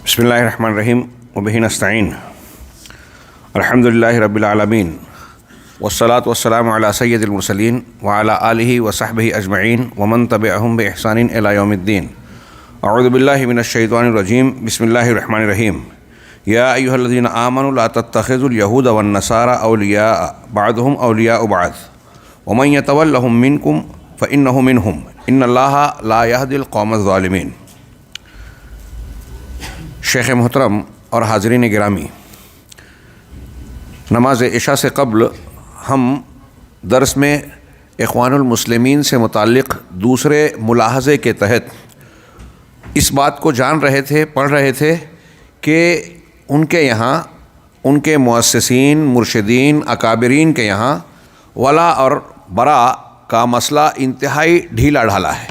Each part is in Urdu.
بسم اللہ الرحمن الرحیم وبہ نستعین الحمدللہ رب العالمین والصلاة والسلام علی سید المرسلین وعلی آلہ وصحبہ اجمعین ومن تبعہم بإحسان الی یوم الدین. اعوذ باللہ من الشیطان الرجیم. بسم اللہ الرحمن الرحیم. یا ایہا الذین آمنوا لا تتخذوا اليہود والنصارى اولیاء بعضهم اولیاء بعض ومن یتولہم منکم فإنہ منہم ان اللہ لا یہدی القوم الظالمین. شیخ محترم اور حاضرین گرامی، نماز عشاء سے قبل ہم درس میں اخوان المسلمین سے متعلق دوسرے ملاحظے کے تحت اس بات کو جان رہے تھے، پڑھ رہے تھے کہ ان کے یہاں ان کے مؤسسین، مرشدین، اکابرین کے یہاں ولا اور برا کا مسئلہ انتہائی ڈھیلا ڈھالا ہے.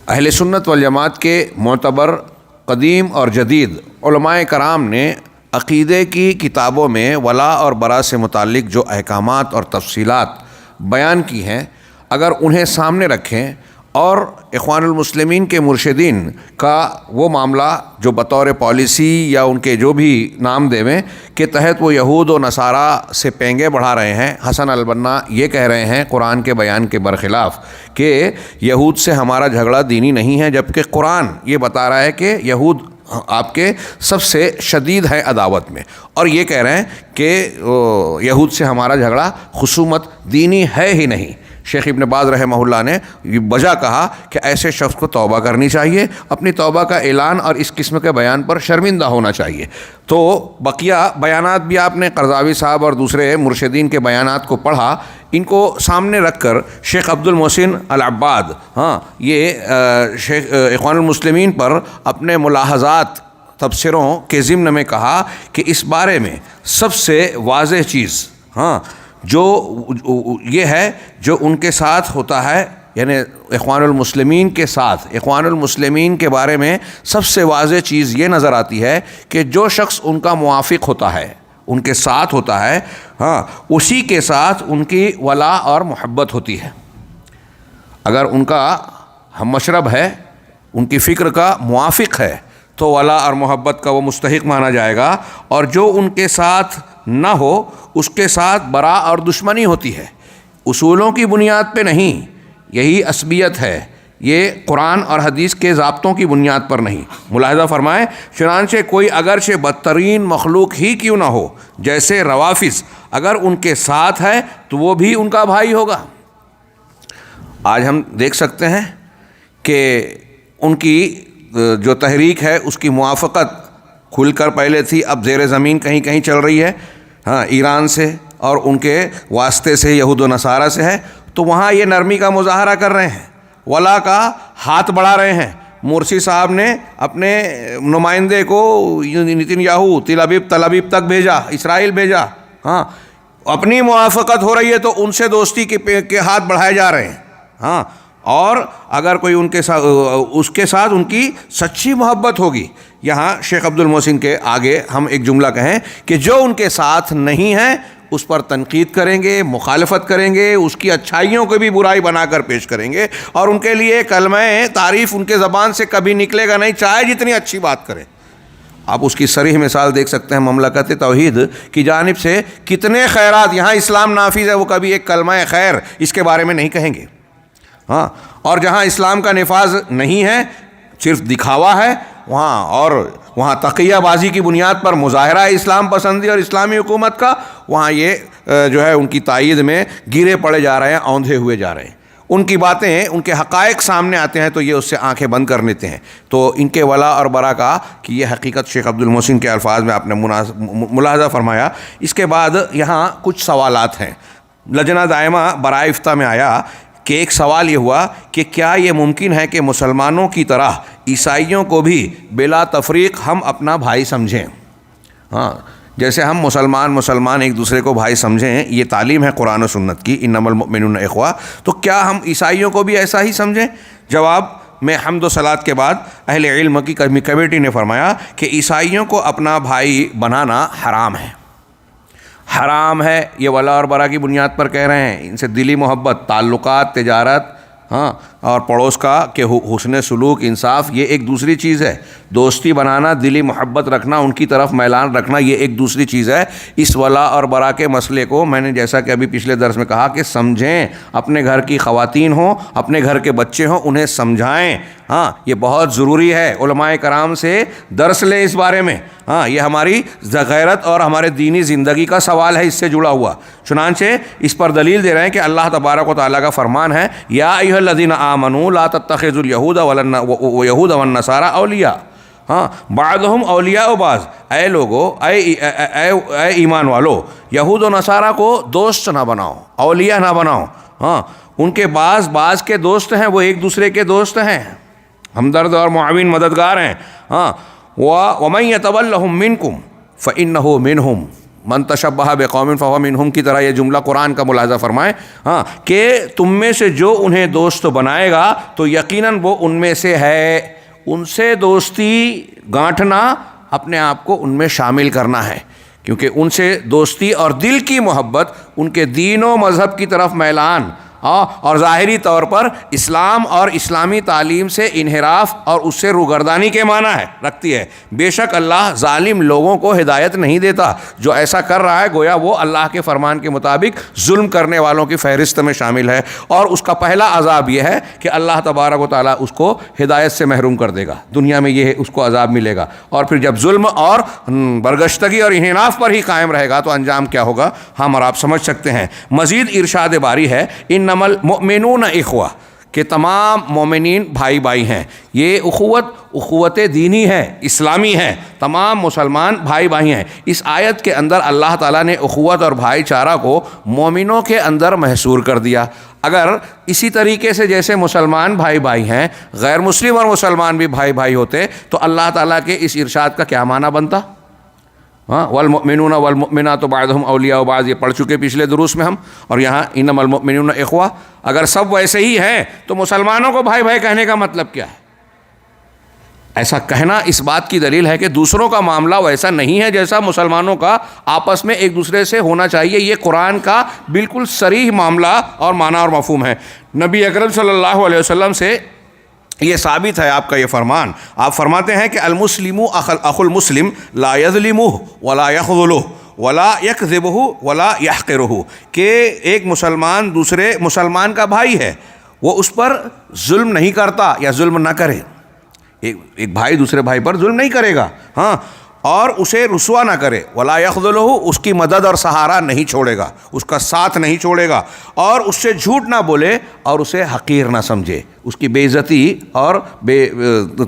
اہل سنت والجماعت کے معتبر قدیم اور جدید علماء کرام نے عقیدے کی کتابوں میں ولا اور برا سے متعلق جو احکامات اور تفصیلات بیان کی ہیں، اگر انہیں سامنے رکھیں اور اخوان المسلمین کے مرشدین کا وہ معاملہ جو بطور پالیسی یا ان کے جو بھی نام دیویں کے تحت وہ یہود و نصارہ سے پینگے بڑھا رہے ہیں. حسن البنا یہ کہہ رہے ہیں قرآن کے بیان کے برخلاف کہ یہود سے ہمارا جھگڑا دینی نہیں ہے، جبکہ قرآن یہ بتا رہا ہے کہ یہود آپ کے سب سے شدید ہے عداوت میں، اور یہ کہہ رہے ہیں کہ یہود سے ہمارا جھگڑا خصومت دینی ہے ہی نہیں. شیخ ابن باز رحمہ اللہ نے وجہ کہا کہ ایسے شخص کو توبہ کرنی چاہیے، اپنی توبہ کا اعلان اور اس قسم کے بیان پر شرمندہ ہونا چاہیے. تو بقیہ بیانات بھی آپ نے قرضاوی صاحب اور دوسرے مرشدین کے بیانات کو پڑھا. ان کو سامنے رکھ کر شیخ عبد المحسن العباد یہ شیخ اخوان المسلمین پر اپنے ملاحظات تبصروں کے ضمن میں کہا کہ اس بارے میں سب سے واضح چیز جو یہ ہے جو ان کے ساتھ ہوتا ہے، یعنی اخوان المسلمین کے ساتھ، اخوان المسلمین کے بارے میں سب سے واضح چیز یہ نظر آتی ہے کہ جو شخص ان کا موافق ہوتا ہے، ان کے ساتھ ہوتا ہے، اسی کے ساتھ ان کی ولا اور محبت ہوتی ہے. اگر ان کا ہم مشرب ہے، ان کی فکر کا موافق ہے، تو ولا اور محبت کا وہ مستحق مانا جائے گا، اور جو ان کے ساتھ نہ ہو اس کے ساتھ برا اور دشمنی ہوتی ہے. اصولوں کی بنیاد پہ نہیں، یہی عصبیت ہے، یہ قرآن اور حدیث کے ضابطوں کی بنیاد پر نہیں. ملاحظہ فرمائیں، چنانچہ کوئی اگرچہ بدترین مخلوق ہی کیوں نہ ہو، جیسے روافض، اگر ان کے ساتھ ہے تو وہ بھی ان کا بھائی ہوگا. آج ہم دیکھ سکتے ہیں کہ ان کی جو تحریک ہے اس کی موافقت کھل کر پہلے تھی، اب زیر زمین کہیں کہیں چل رہی ہے، ایران سے اور ان کے واسطے سے یہود و نصارہ سے ہے. تو وہاں یہ نرمی کا مظاہرہ کر رہے ہیں، ولا کا ہاتھ بڑھا رہے ہیں. مرسی صاحب نے اپنے نمائندے کو نتن یاہو تل ابیب تک بھیجا، اسرائیل بھیجا. اپنی موافقت ہو رہی ہے تو ان سے دوستی کے ہاتھ بڑھائے جا رہے ہیں. اور اگر کوئی ان کے ساتھ، اس کے ساتھ ان کی سچی محبت ہوگی. یہاں شیخ عبد المحسن کے آگے ہم ایک جملہ کہیں کہ جو ان کے ساتھ نہیں ہیں اس پر تنقید کریں گے، مخالفت کریں گے، اس کی اچھائیوں کو بھی برائی بنا کر پیش کریں گے، اور ان کے لیے کلمہ تعریف ان کے زبان سے کبھی نکلے گا نہیں، چاہے جتنی اچھی بات کرے. آپ اس کی صریح مثال دیکھ سکتے ہیں، مملکت توحید کی جانب سے کتنے خیرات، یہاں اسلام نافذ ہے، وہ کبھی ایک کلمہ خیر اس کے بارے میں نہیں کہیں گے. اور جہاں اسلام کا نفاذ نہیں ہے، صرف دکھاوا ہے، وہاں تقیہ بازی کی بنیاد پر مظاہرہ ہے اسلام پسندی اور اسلامی حکومت کا، وہاں یہ جو ہے ان کی تائید میں گرے پڑے جا رہے ہیں، اوندھے ہوئے جا رہے ہیں. ان کی باتیں، ان کے حقائق سامنے آتے ہیں تو یہ اس سے آنکھیں بند کر لیتے ہیں. تو ان کے ولا اور برا کا کہ یہ حقیقت شیخ عبد المحسن کے الفاظ میں آپ نے ملاحظہ فرمایا. اس کے بعد یہاں کچھ سوالات ہیں. لجنہ دائمہ برائے افتاء میں آیا کہ ایک سوال یہ ہوا کہ کیا یہ ممکن ہے کہ مسلمانوں کی طرح عیسائیوں کو بھی بلا تفریق ہم اپنا بھائی سمجھیں؟ جیسے ہم مسلمان ایک دوسرے کو بھائی سمجھیں، یہ تعلیم ہے قرآن و سنت کی، انما المؤمنون اخوہ، تو کیا ہم عیسائیوں کو بھی ایسا ہی سمجھیں؟ جواب میں حمد و صلات کے بعد اہل علم کی کمیٹی نے فرمایا کہ عیسائیوں کو اپنا بھائی بنانا حرام ہے. حرام ہے، یہ ولا اور برا کی بنیاد پر کہہ رہے ہیں. ان سے دلی محبت، تعلقات، تجارت اور پڑوس کا کہ حسن سلوک، انصاف، یہ ایک دوسری چیز ہے. دوستی بنانا، دلی محبت رکھنا، ان کی طرف میلان رکھنا، یہ ایک دوسری چیز ہے۔ اس ولا اور برا کے مسئلے کو میں نے جیسا کہ ابھی پچھلے درس میں کہا کہ سمجھیں، اپنے گھر کی خواتین ہوں، اپنے گھر کے بچے ہوں، انہیں سمجھائیں۔ ہاں یہ بہت ضروری ہے، علماء کرام سے درس لیں اس بارے میں۔ ہاں یہ ہماری غیرت اور ہمارے دینی زندگی کا سوال ہے، اس سے جڑا ہوا۔ چنانچہ اس پر دلیل دے رہے ہیں کہ اللہ تبارک و تعالیٰ کا فرمان ہے، یا ایھا الذین آمنوا لا تتخذوا اليہود والنصارى اولیاء، ہاں بعضهم اولیاء بعض، اے لوگو، اے ایمان والو، یہود و نصارہ کو دوست نہ بناؤ، اولیاء نہ بناؤ۔ ہاں ان کے بعض کے دوست ہیں، وہ ایک دوسرے کے دوست ہیں، ہمدرد اور معاون مددگار ہیں۔ ہاں وَمَن يَتَوَلَّهُم مِّنكُمْ فَإِنَّهُ مِنْهُمْ مَن تَشَبَّهَ بِقَوْمٍ فَهُوَ مِنْهُمْ کی طرح یہ جملہ قرآن کا ملاحظہ فرمائیں، ہاں کہ تم میں سے جو انہیں دوست بنائے گا تو یقیناً وہ ان میں سے ہے۔ ان سے دوستی گانٹھنا اپنے آپ کو ان میں شامل کرنا ہے، کیونکہ ان سے دوستی اور دل کی محبت، ان کے دین و مذہب کی طرف میلان اور ظاہری طور پر اسلام اور اسلامی تعلیم سے انحراف اور اس سے روگردانی کے معنی ہے رکھتی ہے۔ بے شک اللہ ظالم لوگوں کو ہدایت نہیں دیتا، جو ایسا کر رہا ہے گویا وہ اللہ کے فرمان کے مطابق ظلم کرنے والوں کی فہرست میں شامل ہے، اور اس کا پہلا عذاب یہ ہے کہ اللہ تبارک و تعالیٰ اس کو ہدایت سے محروم کر دے گا، دنیا میں یہ اس کو عذاب ملے گا، اور پھر جب ظلم اور برگشتگی اور انحراف پر ہی قائم رہے گا تو انجام کیا ہوگا ہم اور آپ سمجھ سکتے ہیں۔ مزید ارشاد باری ہے، انما المؤمنون اخوہ، کہ تمام مومنین بھائی بھائی ہیں۔ یہ اخوت دینی ہے، اسلامی ہے، تمام مسلمان بھائی بھائی ہیں۔ اس آیت کے اندر اللہ تعالیٰ نے اخوت اور بھائی چارہ کو مومنوں کے اندر محصور کر دیا۔ اگر اسی طریقے سے جیسے مسلمان بھائی بھائی ہیں، غیر مسلم اور مسلمان بھی بھائی بھائی ہوتے تو اللہ تعالیٰ کے اس ارشاد کا کیا معنی بنتا؟ ہاں والمؤمنون والمؤمنات بعضهم اولیاء بعض، یہ پڑھ چکے پچھلے دروس میں ہم، اور یہاں انما المؤمنون اخوہ۔ اگر سب ویسے ہی ہیں تو مسلمانوں کو بھائی بھائی کہنے کا مطلب کیا ہے؟ ایسا کہنا اس بات کی دلیل ہے کہ دوسروں کا معاملہ ویسا نہیں ہے جیسا مسلمانوں کا آپس میں ایک دوسرے سے ہونا چاہیے۔ یہ قرآن کا بالکل صریح معاملہ اور معنی اور مفہوم ہے۔ نبی اکرم صلی اللہ علیہ وسلم سے یہ ثابت ہے آپ کا یہ فرمان۔ آپ فرماتے ہیں کہ المسلم اخو المسلم لا یظلمہ ولا یخذلہ ولا یکذبہ ولا یحقرہ، کہ ایک مسلمان دوسرے مسلمان کا بھائی ہے، وہ اس پر ظلم نہیں کرتا یا ظلم نہ کرے۔ ایک بھائی دوسرے بھائی پر ظلم نہیں کرے گا، ہاں، اور اسے رسوا نہ کرے، ولا یخذلہ، اس کی مدد اور سہارا نہیں چھوڑے گا، اس کا ساتھ نہیں چھوڑے گا، اور اس سے جھوٹ نہ بولے اور اسے حقیر نہ سمجھے، اس کی بے عزتی اور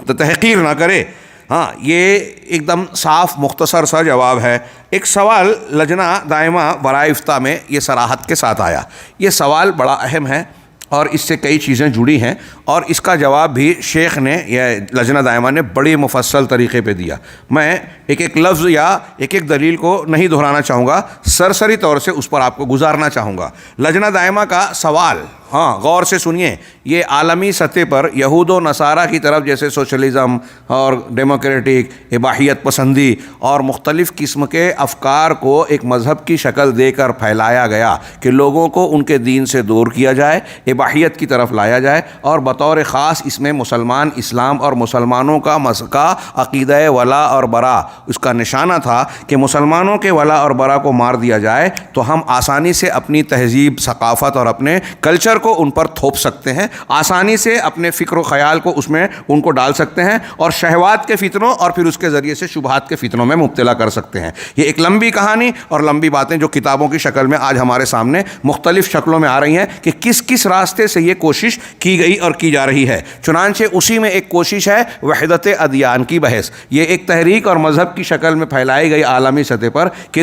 تحقیر نہ کرے۔ ہاں یہ ایک دم صاف مختصر سا جواب ہے۔ ایک سوال لجنہ دائمہ برائے افتاء میں یہ صراحت کے ساتھ آیا۔ یہ سوال بڑا اہم ہے اور اس سے کئی چیزیں جڑی ہیں، اور اس کا جواب بھی شیخ نے یا لجنہ دائمہ نے بڑی مفصل طریقے پہ دیا۔ میں ایک ایک لفظ یا ایک ایک دلیل کو نہیں دہرانا چاہوں گا، سرسری طور سے اس پر آپ کو گزارنا چاہوں گا۔ لجنہ دائمہ کا سوال، ہاں غور سے سنیے، یہ عالمی سطح پر یہود و نصارہ کی طرف جیسے سوشلزم اور ڈیموکریٹک اباحیت پسندی اور مختلف قسم کے افکار کو ایک مذہب کی شکل دے کر پھیلایا گیا کہ لوگوں کو ان کے دین سے دور کیا جائے، اباحیت کی طرف لایا جائے، اور بطور خاص اس میں مسلمان اسلام اور مسلمانوں کا عقیدہ ولا اور برا اس کا نشانہ تھا کہ مسلمانوں کے ولا اور برا کو مار دیا جائے تو ہم آسانی سے اپنی تہذیب، ثقافت اور اپنے کلچر کو ان پر تھوپ سکتے ہیں، آسانی سے اپنے فکر و خیال کو اس میں ان کو ڈال سکتے ہیں، اور شہوات کے فتنوں اور پھر اس کے ذریعے سے شبہات کے فتنوں میں مبتلا کر سکتے ہیں۔ یہ ایک لمبی کہانی اور لمبی باتیں جو کتابوں کی شکل میں آج ہمارے سامنے مختلف شکلوں میں آ رہی ہیں کہ کس کس راستے سے یہ کوشش کی گئی اور کی جا رہی ہے۔ چنانچہ اسی میں ایک کوشش ہے وحدت ادیان کی بحث۔ یہ ایک تحریک اور مذہب کی شکل میں پھیلائی گئی عالمی سطح پر کہ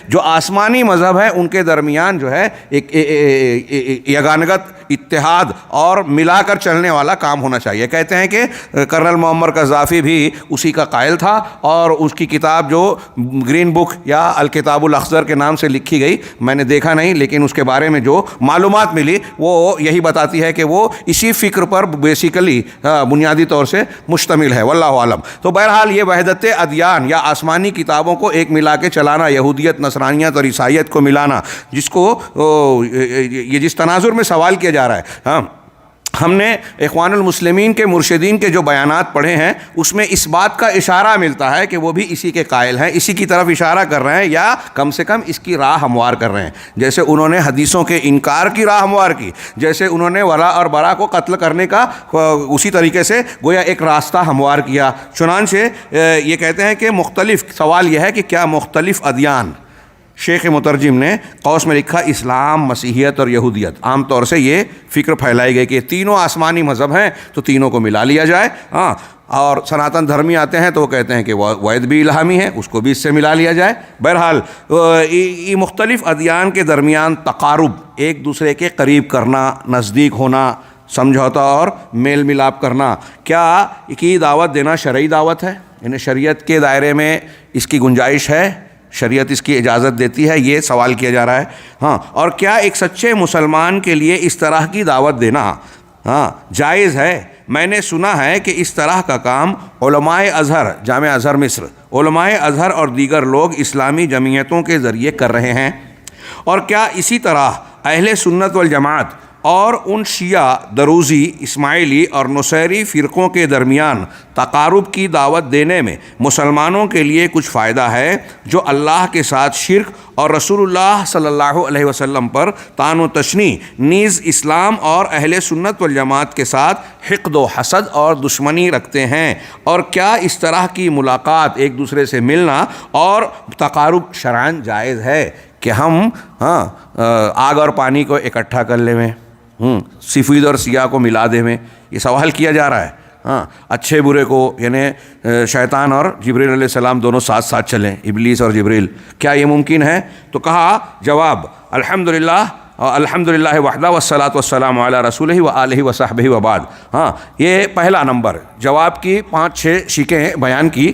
جو آسمانی مذہب ہے ان کے درمیان جو ہے ایک یگانگت، اتحاد اور ملا کر چلنے والا کام ہونا چاہیے۔ کہتے ہیں کہ کرنل معمر قذافی بھی اسی کا قائل تھا، اور اس کی کتاب جو گرین بک یا الکتاب الاخضر کے نام سے لکھی گئی، میں نے دیکھا نہیں لیکن اس کے بارے میں جو معلومات ملی وہ یہی بتاتی ہے کہ وہ اسی فکر پر بیسیکلی بنیادی طور سے مشتمل ہے، واللہ عالم۔ تو بہرحال یہ وحدت ادیان یا آسمانی کتابوں کو ایک ملا کے چلانا، یہودیت، نصرانیت اور عیسائیت کو ملانا، جس کو یہ جس تناظر میں سوال کیا جا رہا ہے، ہاں ہم نے اخوان المسلمین کے مرشدین کے جو بیانات پڑھے ہیں اس میں اس بات کا اشارہ ملتا ہے کہ وہ بھی اسی کے قائل ہیں، اسی کی طرف اشارہ کر رہے ہیں، یا کم سے کم اس کی راہ ہموار کر رہے ہیں. جیسے انہوں نے حدیثوں کے انکار کی راہ ہموار کی، جیسے انہوں نے ولا اور برا کو قتل کرنے کا اسی طریقے سے گویا ایک راستہ ہموار کیا. چنانچہ یہ کہتے ہیں کہ مختلف، سوال یہ ہے کہ کیا مختلف ادیان، شیخ مترجم نے قوس میں لکھا اسلام، مسیحیت اور یہودیت، عام طور سے یہ فکر پھیلائی گئی کہ تینوں آسمانی مذہب ہیں تو تینوں کو ملا لیا جائے. ہاں، اور سناتن دھرمی آتے ہیں تو وہ کہتے ہیں کہ وید بھی الہامی ہے، اس کو بھی اس سے ملا لیا جائے. بہرحال یہ مختلف ادیان کے درمیان تقارب، ایک دوسرے کے قریب کرنا، نزدیک ہونا، سمجھوتا اور میل ملاپ کرنا، کیا کی دعوت دینا شرعی دعوت ہے؟ یعنی شریعت کے دائرے میں اس کی گنجائش ہے؟ شریعت اس کی اجازت دیتی ہے؟ یہ سوال کیا جا رہا ہے. ہاں، اور کیا ایک سچے مسلمان کے لیے اس طرح کی دعوت دینا جائز ہے؟ میں نے سنا ہے کہ اس طرح کا کام علماء ازہر، جامع ازہر مصر، علماء ازہر اور دیگر لوگ اسلامی جمعیتوں کے ذریعے کر رہے ہیں. اور کیا اسی طرح اہل سنت والجماعت اور ان شیعہ، دروزی، اسماعیلی اور نصیری فرقوں کے درمیان تقارب کی دعوت دینے میں مسلمانوں کے لیے کچھ فائدہ ہے جو اللہ کے ساتھ شرک اور رسول اللہ صلی اللہ علیہ وسلم پر طعن و تشنیع، نیز اسلام اور اہل سنت والجماعت کے ساتھ حقد و حسد اور دشمنی رکھتے ہیں؟ اور کیا اس طرح کی ملاقات، ایک دوسرے سے ملنا اور تقارب شرعاً جائز ہے کہ ہم آگ اور پانی کو اکٹھا کر لیں، سفید اور سیاہ کو ملا دے میں؟ یہ سوال کیا جا رہا ہے. اچھے برے کو، یعنی شیطان اور جبریل علیہ السلام دونوں ساتھ ساتھ چلیں، ابلیس اور جبریل، کیا یہ ممکن ہے؟ تو کہا جواب، الحمدللہ وحدہ والصلاۃ والسلام علی رسولہ وآلہ وصحبہ وبعد. یہ پہلا نمبر، جواب کی 5-6 شکیں بیان کی.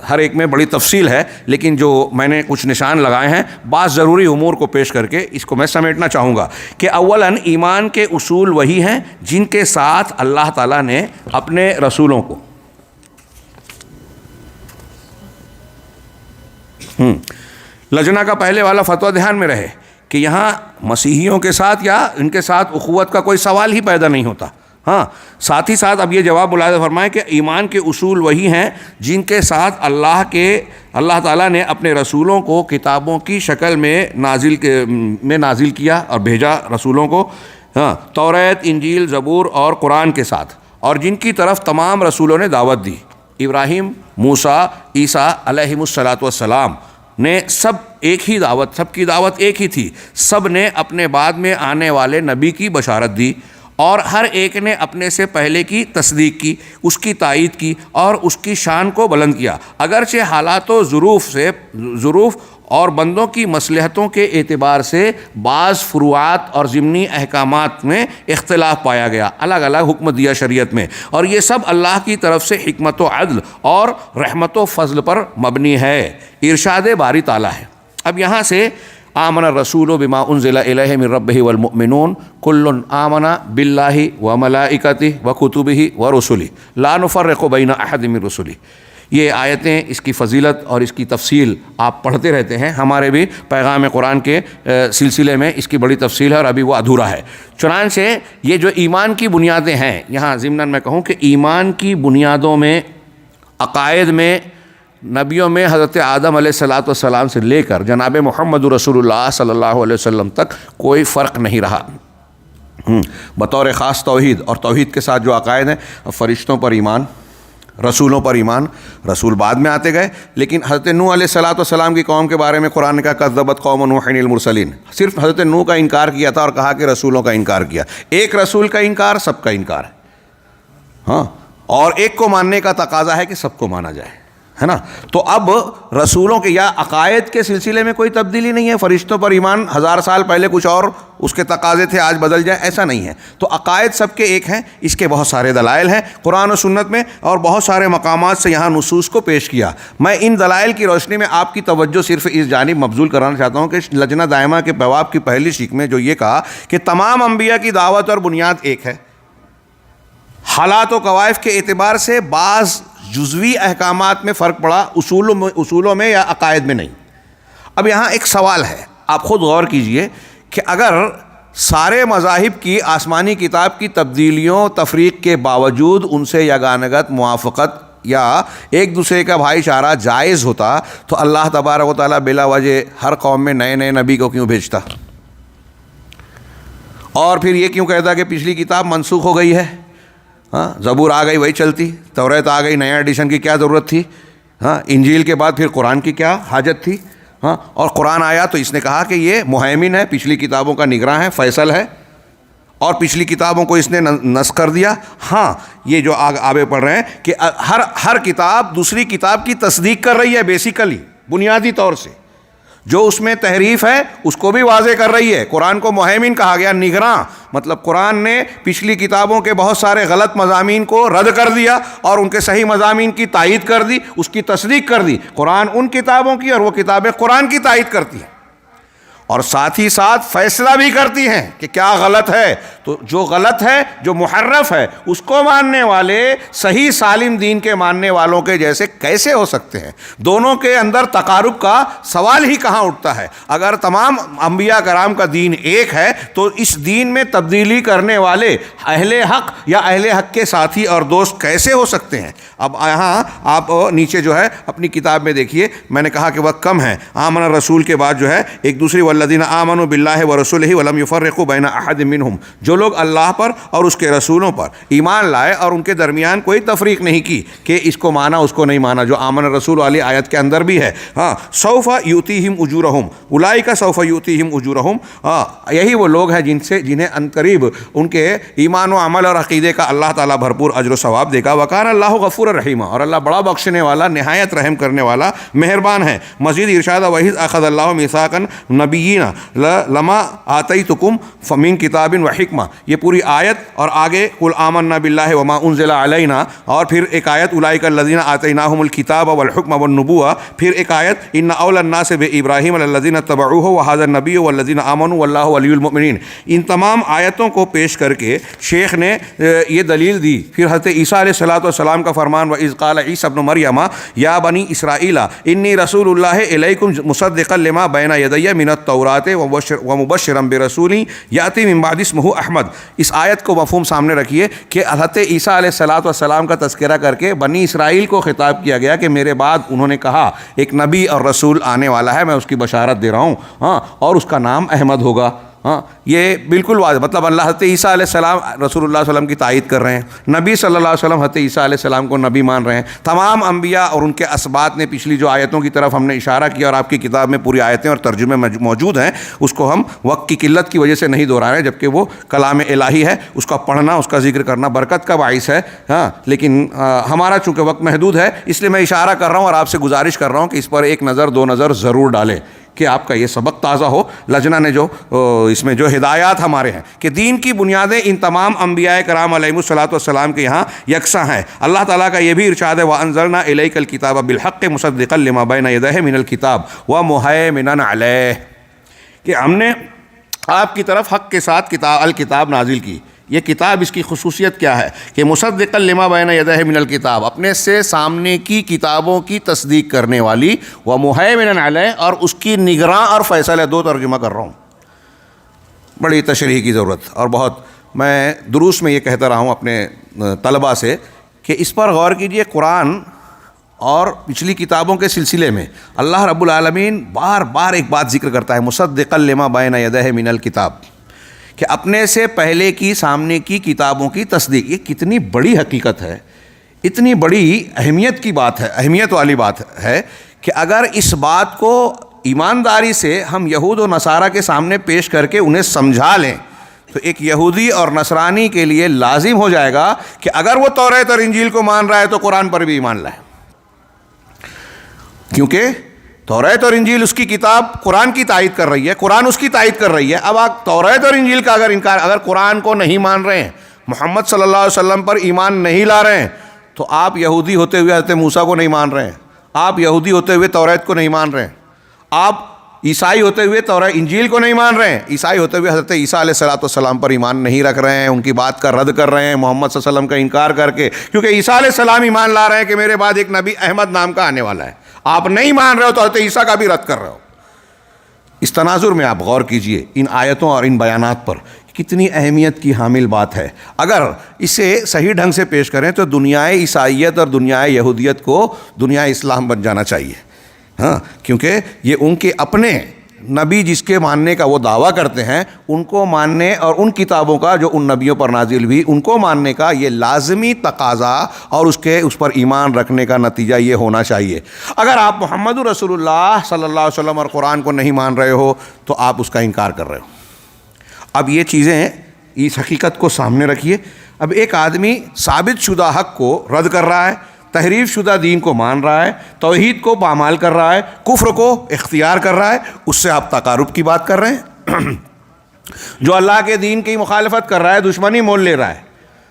ہر ایک میں بڑی تفصیل ہے، لیکن جو میں نے کچھ نشان لگائے ہیں، بعض ضروری امور کو پیش کر کے اس کو میں سمیٹنا چاہوں گا. کہ اولاً ایمان کے اصول وہی ہیں جن کے ساتھ اللہ تعالیٰ نے اپنے رسولوں کو لجنہ کا پہلے والا فتویٰ دھیان میں رہے کہ یہاں مسیحیوں کے ساتھ یا ان کے ساتھ اخوت کا کوئی سوال ہی پیدا نہیں ہوتا. ساتھ ہی ساتھ اب یہ جواب ملاحظہ فرمائیں کہ ایمان کے اصول وہی ہیں جن کے ساتھ اللہ تعالیٰ نے اپنے رسولوں کو کتابوں کی شکل میں نازل کیا اور بھیجا رسولوں کو، توریت، انجیل، زبور اور قرآن کے ساتھ، اور جن کی طرف تمام رسولوں نے دعوت دی. ابراہیم، موسیٰ، عیسیٰ علیہم الصلاۃ والسلام نے سب ایک ہی دعوت، سب کی دعوت ایک ہی تھی. سب نے اپنے بعد میں آنے والے نبی کی بشارت دی، اور ہر ایک نے اپنے سے پہلے کی تصدیق کی، اس کی تائید کی اور اس کی شان کو بلند کیا. اگرچہ حالات و ظروف اور بندوں کی مصلحتوں کے اعتبار سے بعض فروعات اور ضمنی احکامات میں اختلاف پایا گیا، الگ الگ حکم دیا شریعت میں، اور یہ سب اللہ کی طرف سے حکمت و عدل اور رحمت و فضل پر مبنی ہے. ارشاد باری تعالیٰ ہے. اب یہاں سے آمن الرسول بما انزل الیہ من ربہ والمؤمنون کل آمن باللہ وملائکتہ وکتبہ ورسلہ لا نفرق بین احد من رسلہ. یہ آیتیں، اس کی فضیلت اور اس کی تفصیل آپ پڑھتے رہتے ہیں. ہمارے بھی پیغام قرآن کے سلسلے میں اس کی بڑی تفصیل ہے اور ابھی وہ ادھورا ہے. چنانچہ یہ جو ایمان کی بنیادیں ہیں، یہاں ضمناً میں کہوں کہ ایمان کی بنیادوں میں، عقائد میں، نبیوں میں حضرت آدم علیہ الصلاۃ والسلام سے لے کر جناب محمد رسول اللہ صلی اللہ علیہ وسلم تک کوئی فرق نہیں رہا. بطور خاص توحید، اور توحید کے ساتھ جو عقائد ہیں، فرشتوں پر ایمان، رسولوں پر ایمان. رسول بعد میں آتے گئے، لیکن حضرت نوح علیہ الصلاۃ والسلام کی قوم کے بارے میں قرآن نے کہا کذبت قوم نوح المرسلین. صرف حضرت نوح کا انکار کیا تھا اور کہا کہ رسولوں کا انکار کیا. ایک رسول کا انکار سب کا انکار ہے. اور ایک کو ماننے کا تقاضا ہے کہ سب کو مانا جائے، ہے نا. تو اب رسولوں کے یا عقائد کے سلسلے میں کوئی تبدیلی نہیں ہے. فرشتوں پر ایمان 1000 سال پہلے کچھ اور اس کے تقاضے تھے، آج بدل جائے، ایسا نہیں ہے. تو عقائد سب کے ایک ہیں. اس کے بہت سارے دلائل ہیں قرآن و سنت میں، اور بہت سارے مقامات سے یہاں نصوص کو پیش کیا. میں ان دلائل کی روشنی میں آپ کی توجہ صرف اس جانب مبذول کرانا چاہتا ہوں کہ لجنہ دائمہ کے بواب کی پہلی شق میں جو یہ کہا کہ تمام انبیاء کی دعوت اور بنیاد ایک ہے. حالات و قوائف کے اعتبار سے بعض جزوی احکامات میں فرق پڑا، اصولوں میں یا عقائد میں نہیں. اب یہاں ایک سوال ہے، آپ خود غور کیجئے کہ اگر سارے مذاہب کی آسمانی کتاب کی تبدیلیوں تفریق کے باوجود ان سے یگانگت موافقت یا ایک دوسرے کا بھائی چارہ جائز ہوتا تو اللہ تبارک و تعالیٰ بلا وجہ ہر قوم میں نئے نئے نبی کو کیوں بھیجتا؟ اور پھر یہ کیوں کہتا کہ پچھلی کتاب منسوخ ہو گئی ہے؟ ہاں، زبور آ گئی وہی چلتی، توریت آ گئی، نیا ایڈیشن کی کیا ضرورت تھی؟ ہاں، انجیل کے بعد پھر قرآن کی کیا حاجت تھی؟ ہاں، اور قرآن آیا تو اس نے کہا کہ یہ مہیمن ہے، پچھلی کتابوں کا نگراں ہے، فیصل ہے، اور پچھلی کتابوں کو اس نے نسخ کر دیا۔ ہاں، یہ جو آگے پڑھ رہے ہیں کہ ہر کتاب دوسری کتاب کی تصدیق کر رہی ہے، بیسیکلی بنیادی طور سے جو اس میں تحریف ہے اس کو بھی واضح کر رہی ہے۔ قرآن کو مہیمن کہا گیا، نگراں، مطلب قرآن نے پچھلی کتابوں کے بہت سارے غلط مضامین کو رد کر دیا اور ان کے صحیح مضامین کی تائید کر دی، اس کی تصدیق کر دی۔ قرآن ان کتابوں کی اور وہ کتابیں قرآن کی تائید کرتی ہیں، اور ساتھ ہی ساتھ فیصلہ بھی کرتی ہیں کہ کیا غلط ہے۔ تو جو غلط ہے، جو محرف ہے، اس کو ماننے والے صحیح سالم دین کے ماننے والوں کے جیسے کیسے ہو سکتے ہیں؟ دونوں کے اندر تقارب کا سوال ہی کہاں اٹھتا ہے؟ اگر تمام انبیاء کرام کا دین ایک ہے تو اس دین میں تبدیلی کرنے والے اہل حق یا اہل حق کے ساتھی اور دوست کیسے ہو سکتے ہیں؟ اب یہاں آپ نیچے جو ہے اپنی کتاب میں دیکھیے، میں نے کہا کہ وقت کم ہے، آمن رسول کے بعد جو ہے ایک دوسری والذین آمنوا باللہ ورسولہ ولم یفرقوا بین احد منہم، جو لوگ اللہ پر اور اس کے رسولوں پر ایمان لائے اور ان کے درمیان کوئی تفریق نہیں کی کہ اس کو مانا اس کو نہیں مانا، جو آمن رسول والی آیت کے اندر بھی ہے۔ ہاں، سوف یؤتیہم اجورہم اولئک سوف یؤتیہم اجورہم، یہی وہ لوگ ہیں جنہیں عنقریب ان کے ایمان و عمل اور عقیدے کا اللہ تعالیٰ بھرپور اجر و ثواب دے گا۔ وکان اللہ غفور الرحیم، اور اللہ بڑا بخشنے والا، نہایت رحم کرنے والا، مہربان ہے۔ مزید ارشاد وَإِذْ أَخَذَ اللَّهُ مِيثَاقَ النَّبِيِّينَ لَمَا آتَيْتُكُمْ فَمِنْ كِتَابٍ وَحِکْمَةٍ، یہ پوری آیت، اور آگے قُلْ آمَنَّا بِاللَّهِ وَمَا أُنزِلَ عَلَيْنَا، اور پھر ایک آیت أُولَئِكَ الَّذِينَ آتَيْنَاهُمُ الْكِتَابَ وَالْحُكْمَ وَالنُّبُوَّةَ، پھر ایک آیت إِنَّ أَوْلَى النَّاسِ بِإِبْرَاهِيمَ الَّذِينَ اتَّبَعُوهُ وَهَذَا النَّبِيُّ وَالَّذِينَ آمَنُوا وَاللَّهُ وَلِيُّ الْمُؤْمِنِينَ۔ ان تمام آیتوں کو پیش کر کے شیخ نے یہ دلیل دی، پھر حضرت عیسیٰ علیہ السلام کا فرمان وَإِذْ قَالَ عِيسَى ابْنُ مَرْيَمَ يَا بَنِي إِسْرَائِيلَ إِنِّي رَسُولُ اللَّهِ إِلَيْكُمْ مُصَدِّقًا لِمَا بَيْنَ يَدَيَّ مِنَ التَّوْرَاةِ وَمُبَشِّرًا بِرَسُولٍ يَأْتِي مِن بَعْدِي اسْمُهُ احمد۔ اس آیت کو مفہوم سامنے رکھیے کہ حضرت عیسیٰ علیہ السلام کا تذکرہ کر کے بنی اسرائیل کو خطاب کیا گیا کہ میرے بعد انہوں نے کہا ایک نبی اور رسول آنے والا ہے، میں اس کی بشارت دے رہا ہوں، ہاں، اور اس کا نام احمد ہوگا۔ ہاں، یہ بالکل واضح، مطلب اللہ حضرت عیسیٰ علیہ السلام رسول اللہ صلی اللہ علیہ وسلم کی تائید کر رہے ہیں، نبی صلی اللہ علیہ وسلم حضرت عیسیٰ علیہ السلام کو نبی مان رہے ہیں۔ تمام انبیاء اور ان کے اسباط نے پچھلی جو آیتوں کی طرف ہم نے اشارہ کیا اور آپ کی کتاب میں پوری آیتیں اور ترجمے موجود ہیں، اس کو ہم وقت کی قلت کی وجہ سے نہیں دہرا رہے ہیں، جبکہ وہ کلام الہی ہے، اس کا پڑھنا، اس کا ذکر کرنا برکت کا باعث ہے۔ ہاں، لیکن ہمارا چونکہ وقت محدود ہے اس لیے میں اشارہ کر رہا ہوں اور آپ سے گزارش کر رہا ہوں کہ اس پر ایک نظر دو نظر ضرور ڈالیں کہ آپ کا یہ سبق تازہ ہو۔ لجنہ نے جو اس میں جو ہدایات ہمارے ہیں کہ دین کی بنیادیں ان تمام انبیاء کرام علیہم الصلاۃ والسلام کے یہاں یکساں ہیں۔ اللہ تعالیٰ کا یہ بھی ارشاد ہے وَأَنزَلْنَا إِلَيْكَ الْكِتَابَ بِالْحَقِّ مُصَدِّقًا لِمَا بَيْنَ يَدَيْهِ مِنَ الْكِتَابِ وَمُهَيْمِنًا عَلَيْهِ، کہ ہم نے آپ کی طرف حق کے ساتھ الکتاب نازل کی۔ یہ کتاب، اس کی خصوصیت کیا ہے کہ مصدقا لما بین یدیہ من الکتاب، اپنے سے سامنے کی کتابوں کی تصدیق کرنے والی، ومہیمنا علیہ، اور اس کی نگراں اور فیصلہ، دو ترجمہ کر رہا ہوں، بڑی تشریح کی ضرورت۔ اور بہت میں دروس میں یہ کہتا رہا ہوں اپنے طلباء سے کہ اس پر غور کیجئے، قرآن اور پچھلی کتابوں کے سلسلے میں اللہ رب العالمین بار بار ایک بات ذکر کرتا ہے، مصدقا لما بین یدیہ من الکتاب، کہ اپنے سے پہلے کی سامنے کی کتابوں کی تصدیق۔ یہ کتنی بڑی حقیقت ہے، اتنی بڑی اہمیت کی بات ہے، اہمیت والی بات ہے کہ اگر اس بات کو ایمانداری سے ہم یہود و نصارہ کے سامنے پیش کر کے انہیں سمجھا لیں تو ایک یہودی اور نصرانی کے لیے لازم ہو جائے گا کہ اگر وہ توریت اور انجیل کو مان رہا ہے تو قرآن پر بھی ایمان لائے، کیونکہ توریت اور انجیل اس کی کتاب قرآن کی تائید کر رہی ہے، قرآن اس کی تائید کر رہی ہے۔ اب آپ توریت اور انجیل کا اگر انکار، اگر قرآن کو نہیں مان رہے ہیں، محمد صلی اللہ علیہ وسلم پر ایمان نہیں لا رہے ہیں، تو آپ یہودی ہوتے ہوئے حضرت موسیٰ کو نہیں مان رہے ہیں، آپ یہودی ہوتے ہوئے توریت کو نہیں مان رہے ہیں، آپ عیسائی ہوتے ہوئے توریت انجیل کو نہیں مان رہے ہیں، عیسائی ہوتے ہوئے حضرت عیسیٰ علیہ السلام پر ایمان نہیں رکھ رہے ہیں، ان کی بات کا رد کر رہے ہیں محمد صلی اللہ علیہ وسلم کا انکار کر کے، کیونکہ عیسیٰ علیہ السلام ایمان لا رہے ہیں کہ میرے بعد ایک نبی احمد نام کا آنے والا ہے، آپ نہیں مان رہے ہو تو حضرت عیسیٰ کا بھی رد کر رہے ہو۔ اس تناظر میں آپ غور کیجئے ان آیتوں اور ان بیانات پر، کتنی اہمیت کی حامل بات ہے۔ اگر اسے صحیح ڈھنگ سے پیش کریں تو دنیائے عیسائیت اور دنیائے یہودیت کو دنیائے اسلام بن جانا چاہیے، ہاں، کیونکہ یہ ان کے اپنے نبی جس کے ماننے کا وہ دعویٰ کرتے ہیں ان کو ماننے، اور ان کتابوں کا جو ان نبیوں پر نازل ہوئی ان کو ماننے کا یہ لازمی تقاضا اور اس پر ایمان رکھنے کا نتیجہ یہ ہونا چاہیے۔ اگر آپ محمد رسول اللہ صلی اللہ علیہ وسلم اور قرآن کو نہیں مان رہے ہو تو آپ اس کا انکار کر رہے ہو۔ اب یہ چیزیں، اس حقیقت کو سامنے رکھیے۔ اب ایک آدمی ثابت شدہ حق کو رد کر رہا ہے، تحریف شدہ دین کو مان رہا ہے، توحید کو پامال کر رہا ہے، کفر کو اختیار کر رہا ہے، اس سے آپ تقارب کی بات کر رہے ہیں۔ جو اللہ کے دین کی مخالفت کر رہا ہے، دشمنی مول لے رہا ہے،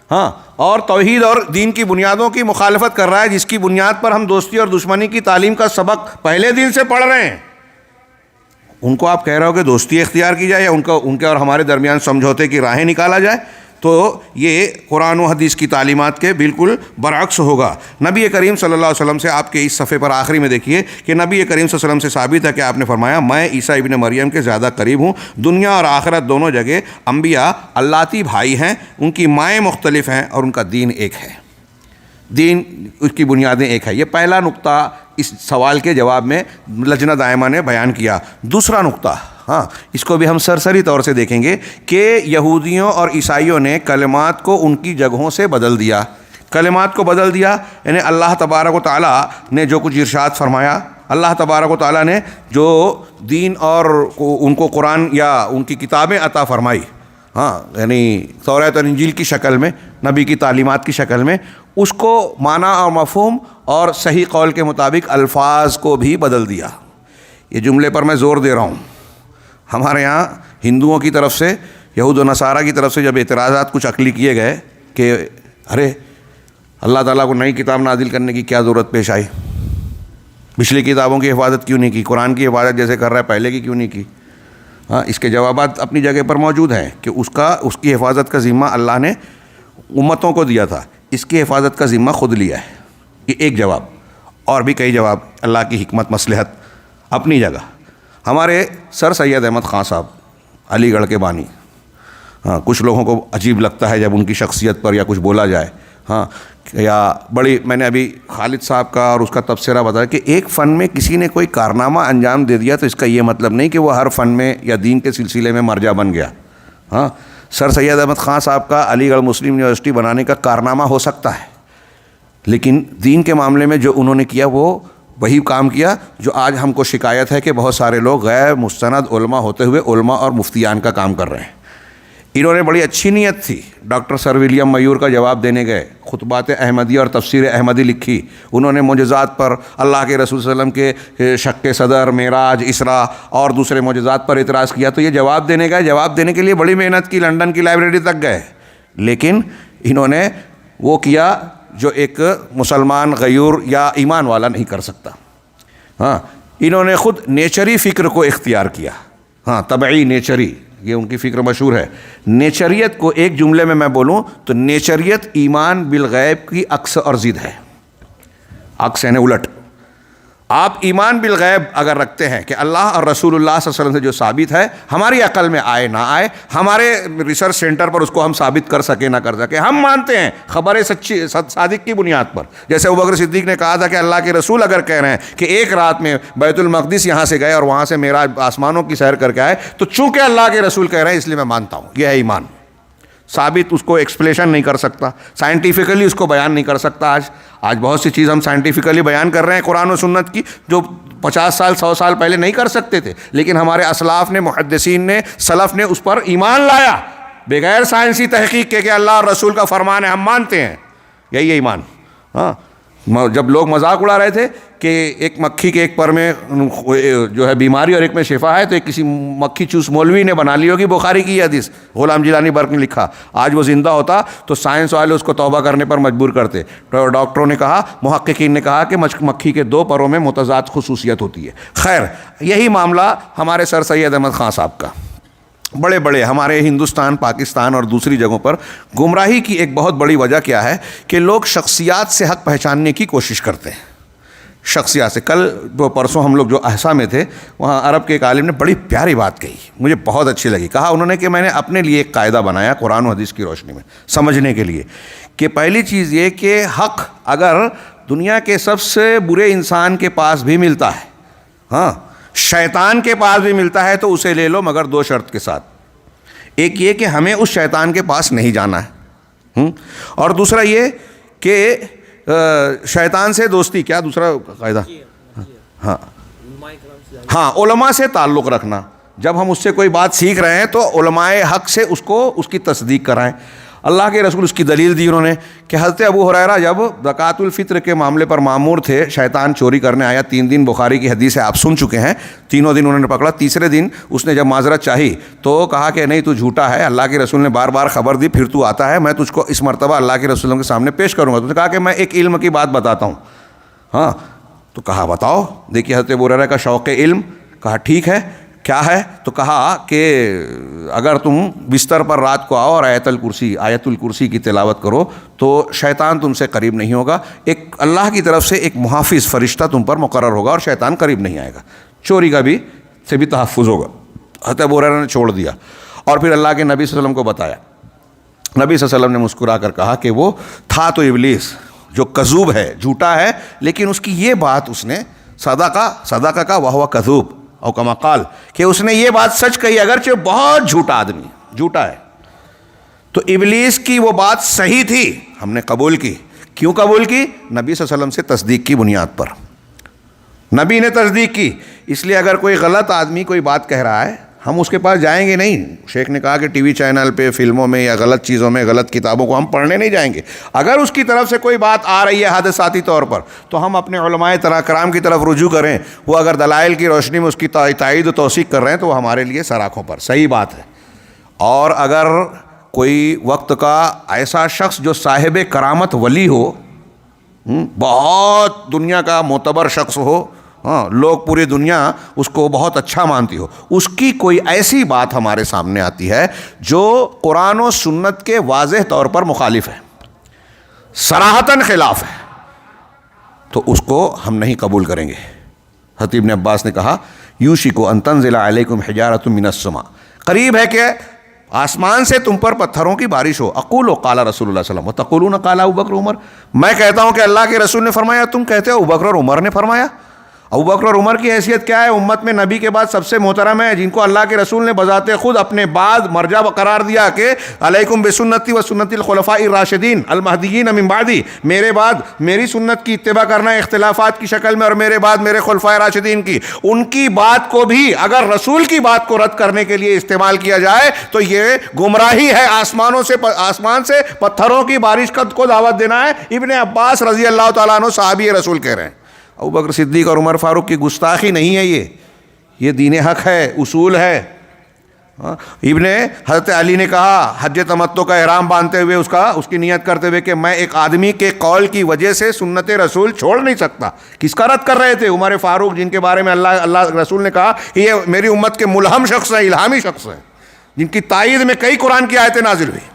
ہاں، اور توحید اور دین کی بنیادوں کی مخالفت کر رہا ہے، جس کی بنیاد پر ہم دوستی اور دشمنی کی تعلیم کا سبق پہلے دن سے پڑھ رہے ہیں، ان کو آپ کہہ رہے ہو کہ دوستی اختیار کی جائے یا ان کے اور ہمارے درمیان سمجھوتے کی راہیں نکالا جائے، تو یہ قرآن و حدیث کی تعلیمات کے بالکل برعکس ہوگا۔ نبی کریم صلی اللہ علیہ وسلم سے، آپ کے اس صفحے پر آخری میں دیکھیے کہ نبی کریم صلی اللہ علیہ وسلم سے ثابت ہے کہ آپ نے فرمایا، میں عیسیٰ ابن مریم کے زیادہ قریب ہوں، دنیا اور آخرت دونوں جگہ انبیاء اللہتی بھائی ہیں، ان کی مائیں مختلف ہیں اور ان کا دین ایک ہے، دین اس کی بنیادیں ایک ہے۔ یہ پہلا نقطہ اس سوال کے جواب میں لجنہ دائمہ نے بیان کیا۔ دوسرا نقطہ، ہاں، اس کو بھی ہم سرسری طور سے دیکھیں گے کہ یہودیوں اور عیسائیوں نے کلمات کو ان کی جگہوں سے بدل دیا، کلمات کو بدل دیا، یعنی اللہ تبارک و تعالیٰ نے جو کچھ ارشاد فرمایا، اللہ تبارک و تعالیٰ نے جو دین اور ان کو قرآن یا ان کی کتابیں عطا فرمائی، ہاں، یعنی توریت اور انجیل کی شکل میں، نبی کی تعلیمات کی شکل میں، اس کو معنی اور مفہوم اور صحیح قول کے مطابق الفاظ کو بھی بدل دیا۔ یہ جملے پر میں زور دے رہا ہوں، ہمارے یہاں ہندوؤں کی طرف سے، یہود و نصارہ کی طرف سے جب اعتراضات کچھ عقلی کیے گئے کہ ارے اللہ تعالیٰ کو نئی کتاب نازل کرنے کی کیا ضرورت پیش آئی، پچھلی کتابوں کی حفاظت کیوں نہیں کی، قرآن کی حفاظت جیسے کر رہا ہے پہلے کی کیوں نہیں کی؟ ہاں، اس کے جوابات اپنی جگہ پر موجود ہیں کہ اس کی حفاظت کا ذمہ اللہ نے امتوں کو دیا تھا، اس کی حفاظت کا ذمہ خود لیا ہے۔ یہ ایک جواب، اور بھی کئی جواب، اللہ کی حکمت مصلحت اپنی جگہ۔ ہمارے سر سید احمد خان صاحب علی گڑھ کے بانی، ہاں، کچھ لوگوں کو عجیب لگتا ہے جب ان کی شخصیت پر یا کچھ بولا جائے، ہاں، یا بڑی، میں نے ابھی خالد صاحب کا اور اس کا تبصرہ بتایا کہ ایک فن میں کسی نے کوئی کارنامہ انجام دے دیا تو اس کا یہ مطلب نہیں کہ وہ ہر فن میں یا دین کے سلسلے میں مرجع بن گیا۔ ہاں، سر سید احمد خان صاحب کا علی گڑھ مسلم یونیورسٹی بنانے کا کارنامہ ہو سکتا ہے، لیکن دین کے معاملے میں جو انہوں نے کیا وہ وہی کام کیا جو آج ہم کو شکایت ہے کہ بہت سارے لوگ غیر مستند علماء ہوتے ہوئے علماء اور مفتیان کا کام کر رہے ہیں۔ انہوں نے بڑی اچھی نیت تھی، ڈاکٹر سر ولیم میور کا جواب دینے گئے، خطبات احمدیہ اور تفسیر احمدی لکھی، انہوں نے معجزات پر، اللہ کے رسول صلی اللہ علیہ وسلم کے شق صدر، معراج، اسراء اور دوسرے معجزات پر اعتراض کیا، تو یہ جواب دینے گئے، جواب دینے کے لیے بڑی محنت کی، لنڈن کی لائبریری تک گئے، لیکن انہوں نے وہ کیا جو ایک مسلمان غیور یا ایمان والا نہیں کر سکتا۔ ہاں، انہوں نے خود نیچری فکر کو اختیار کیا، ہاں، طبعی نیچری، یہ ان کی فکر مشہور ہے۔ نیچریت کو ایک جملے میں بولوں تو نیچریت ایمان بالغیب کی عکس اور ضد ہے، عکس یعنی الٹ۔ آپ ایمان بالغیب اگر رکھتے ہیں کہ اللہ اور رسول اللہ صلی اللہ علیہ وسلم سے جو ثابت ہے، ہماری عقل میں آئے نہ آئے، ہمارے ریسرچ سینٹر پر اس کو ہم ثابت کر سکے نہ کر سکے، ہم مانتے ہیں خبر سچی صادق کی بنیاد پر۔ جیسے ابوبکر صدیق نے کہا تھا کہ اللہ کے رسول اگر کہہ رہے ہیں کہ ایک رات میں بیت المقدس یہاں سے گئے اور وہاں سے معراج آسمانوں کی سیر کر کے آئے، تو چونکہ اللہ کے رسول کہہ رہے ہیں اس لیے میں مانتا ہوں، یہ ہے ایمان۔ ثابت اس کو ایکسپلیشن نہیں کر سکتا، سائنٹیفیکلی اس کو بیان نہیں کر سکتا۔ آج بہت سی چیز ہم سائنٹیفیکلی بیان کر رہے ہیں قرآن و سنت کی، جو 50 سال 100 سال پہلے نہیں کر سکتے تھے، لیکن ہمارے اسلاف نے، محدثین نے، سلف نے اس پر ایمان لایا بغیر سائنسی تحقیق کے کہ اللہ اور رسول کا فرمان ہے، ہم مانتے ہیں، یہی ہے ایمان۔ ہاں، جب لوگ مذاق اڑا رہے تھے کہ ایک مکھی کے ایک پر میں جو ہے بیماری اور ایک میں شفا ہے، تو ایک کسی مکھی چوس مولوی نے بنا لی ہوگی بخاری کی حدیث، غلام جیلانی برق نے لکھا، آج وہ زندہ ہوتا تو سائنس والے اس کو توبہ کرنے پر مجبور کرتے۔ ڈاکٹروں نے کہا، محققین نے کہا کہ مکھی کے 2 پروں میں متضاد خصوصیت ہوتی ہے۔ خیر، یہی معاملہ ہمارے سر سید احمد خان صاحب کا، بڑے بڑے ہمارے ہندوستان، پاکستان اور دوسری جگہوں پر گمراہی کی ایک بہت بڑی وجہ کیا ہے کہ لوگ شخصیات سے حق پہچاننے کی کوشش کرتے ہیں، شخصیات سے. کل پرسوں ہم لوگ جو احسا میں تھے وہاں عرب کے ایک عالم نے بڑی پیاری بات کہی, مجھے بہت اچھی لگی. کہا انہوں نے کہ میں نے اپنے لیے ایک قاعدہ بنایا قرآن و حدیث کی روشنی میں سمجھنے کے لیے, کہ پہلی چیز یہ کہ حق اگر دنیا کے سب سے برے انسان کے پاس بھی ملتا ہے, ہاں شیطان کے پاس بھی ملتا ہے, تو اسے لے لو مگر دو شرط کے ساتھ. ایک یہ کہ ہمیں اس شیطان کے پاس نہیں جانا ہے, اور دوسرا یہ کہ شیطان سے دوستی, کیا دوسرا قاعدہ, ہاں علماء سے تعلق رکھنا. جب ہم اس سے کوئی بات سیکھ رہے ہیں تو علماء حق سے اس کی تصدیق کرائیں. اللہ کے رسول اس کی دلیل دی انہوں نے کہ حضرت ابو ہریرہ جب زکوٰۃ الفطر کے معاملے پر مامور تھے, شیطان چوری کرنے آیا. 3 دن بخاری کی حدیث ہے, آپ سن چکے ہیں. تینوں دن انہوں نے پکڑا, تیسرے دن اس نے جب معذرت چاہی تو کہا کہ نہیں تو جھوٹا ہے, اللہ کے رسول نے بار بار خبر دی, پھر تو آتا ہے, میں تجھ کو اس مرتبہ اللہ کے رسولوں کے سامنے پیش کروں گا. تو نے کہا کہ میں ایک علم کی بات بتاتا ہوں. ہاں تو کہا بتاؤ. دیکھیے حضرت ابو ہریرہ کا شوق علم, کہا ٹھیک ہے کیا ہے, تو کہا کہ اگر تم بستر پر رات کو آؤ اور آیت الکرسی کی تلاوت کرو تو شیطان تم سے قریب نہیں ہوگا. ایک اللہ کی طرف سے ایک محافظ فرشتہ تم پر مقرر ہوگا اور شیطان قریب نہیں آئے گا, چوری کا بھی سے بھی تحفظ ہوگا. حضرت ابو ہریرہ نے چھوڑ دیا اور پھر اللہ کے نبی صلی اللہ علیہ وسلم کو بتایا. نبی صلی اللہ علیہ وسلم نے مسکرا کر کہا کہ وہ تھا تو ابلیس جو کذوب ہے, جھوٹا ہے, لیکن اس کی یہ بات اس نے صدقہ کا وہو کذوب او کما قال, کہ اس نے یہ بات سچ کہی اگرچہ بہت جھوٹا آدمی, جھوٹا ہے. تو ابلیس کی وہ بات صحیح تھی, ہم نے قبول کی. کیوں قبول کی؟ نبی صلی اللہ علیہ وسلم سے تصدیق کی بنیاد پر. نبی نے تصدیق کی, اس لیے اگر کوئی غلط آدمی کوئی بات کہہ رہا ہے ہم اس کے پاس جائیں گے نہیں. شیخ نے کہا کہ ٹی وی چینل پہ, فلموں میں یا غلط چیزوں میں, غلط کتابوں کو ہم پڑھنے نہیں جائیں گے. اگر اس کی طرف سے کوئی بات آ رہی ہے حادثاتی طور پر تو ہم اپنے علماء کرام کی طرف رجوع کریں. وہ اگر دلائل کی روشنی میں اس کی تائید و توثیق کر رہے ہیں تو وہ ہمارے لیے سراخوں پر صحیح بات ہے. اور اگر کوئی وقت کا ایسا شخص جو صاحب کرامت ولی ہو, بہت دنیا کا معتبر شخص ہو, ہاں لوگ پوری دنیا اس کو بہت اچھا مانتی ہو, اس کی کوئی ایسی بات ہمارے سامنے آتی ہے جو قرآن و سنت کے واضح طور پر مخالف ہے, صراحتاً خلاف ہے, تو اس کو ہم نہیں قبول کریں گے. حضرت ابن عباس نے کہا یوشک ان تنزل علیکم حجارۃ من السماء, قریب ہے کہ آسمان سے تم پر پتھروں کی بارش ہو. اقول قال رسول اللہ صلی اللہ علیہ وسلم وتقولون قال ابوبکر عمر, میں کہتا ہوں کہ اللہ کے رسول نے فرمایا, تم کہتے ہو ابوبکر اور عمر نے فرمایا. ابوبکر اور عمر کی حیثیت کیا ہے؟ امت میں نبی کے بعد سب سے محترم ہے, جن کو اللہ کے رسول نے بذات خود اپنے بعد مرجع قرار دیا کہ علیکم بسنتی و سنت الخلفاء الراشدین المہدیین من بعدی, میرے بعد میری سنت کی اتباع کرنا اختلافات کی شکل میں, اور میرے بعد میرے خلفاء راشدین کی. ان کی بات کو بھی اگر رسول کی بات کو رد کرنے کے لیے استعمال کیا جائے تو یہ گمراہی ہے. آسمان سے پتھروں کی بارش کو دعوت دینا ہے. ابن عباس رضی اللہ تعالیٰ عنہ صحابی رسول کہہ رہے ہیں. ابوبکر صدیق اور عمر فاروق کی گستاخی نہیں ہے, یہ دین حق ہے, اصول ہے. ابن حضرت علی نے کہا حج تمتع کا احرام باندھتے ہوئے اس کی نیت کرتے ہوئے کہ میں ایک آدمی کے قول کی وجہ سے سنت رسول چھوڑ نہیں سکتا. کس کا رد کر رہے تھے؟ عمر فاروق, جن کے بارے میں اللہ رسول نے کہا کہ یہ میری امت کے ملہم شخص ہیں, الہامی شخص ہیں, جن کی تائید میں کئی قرآن کی آیتیں نازل ہوئی.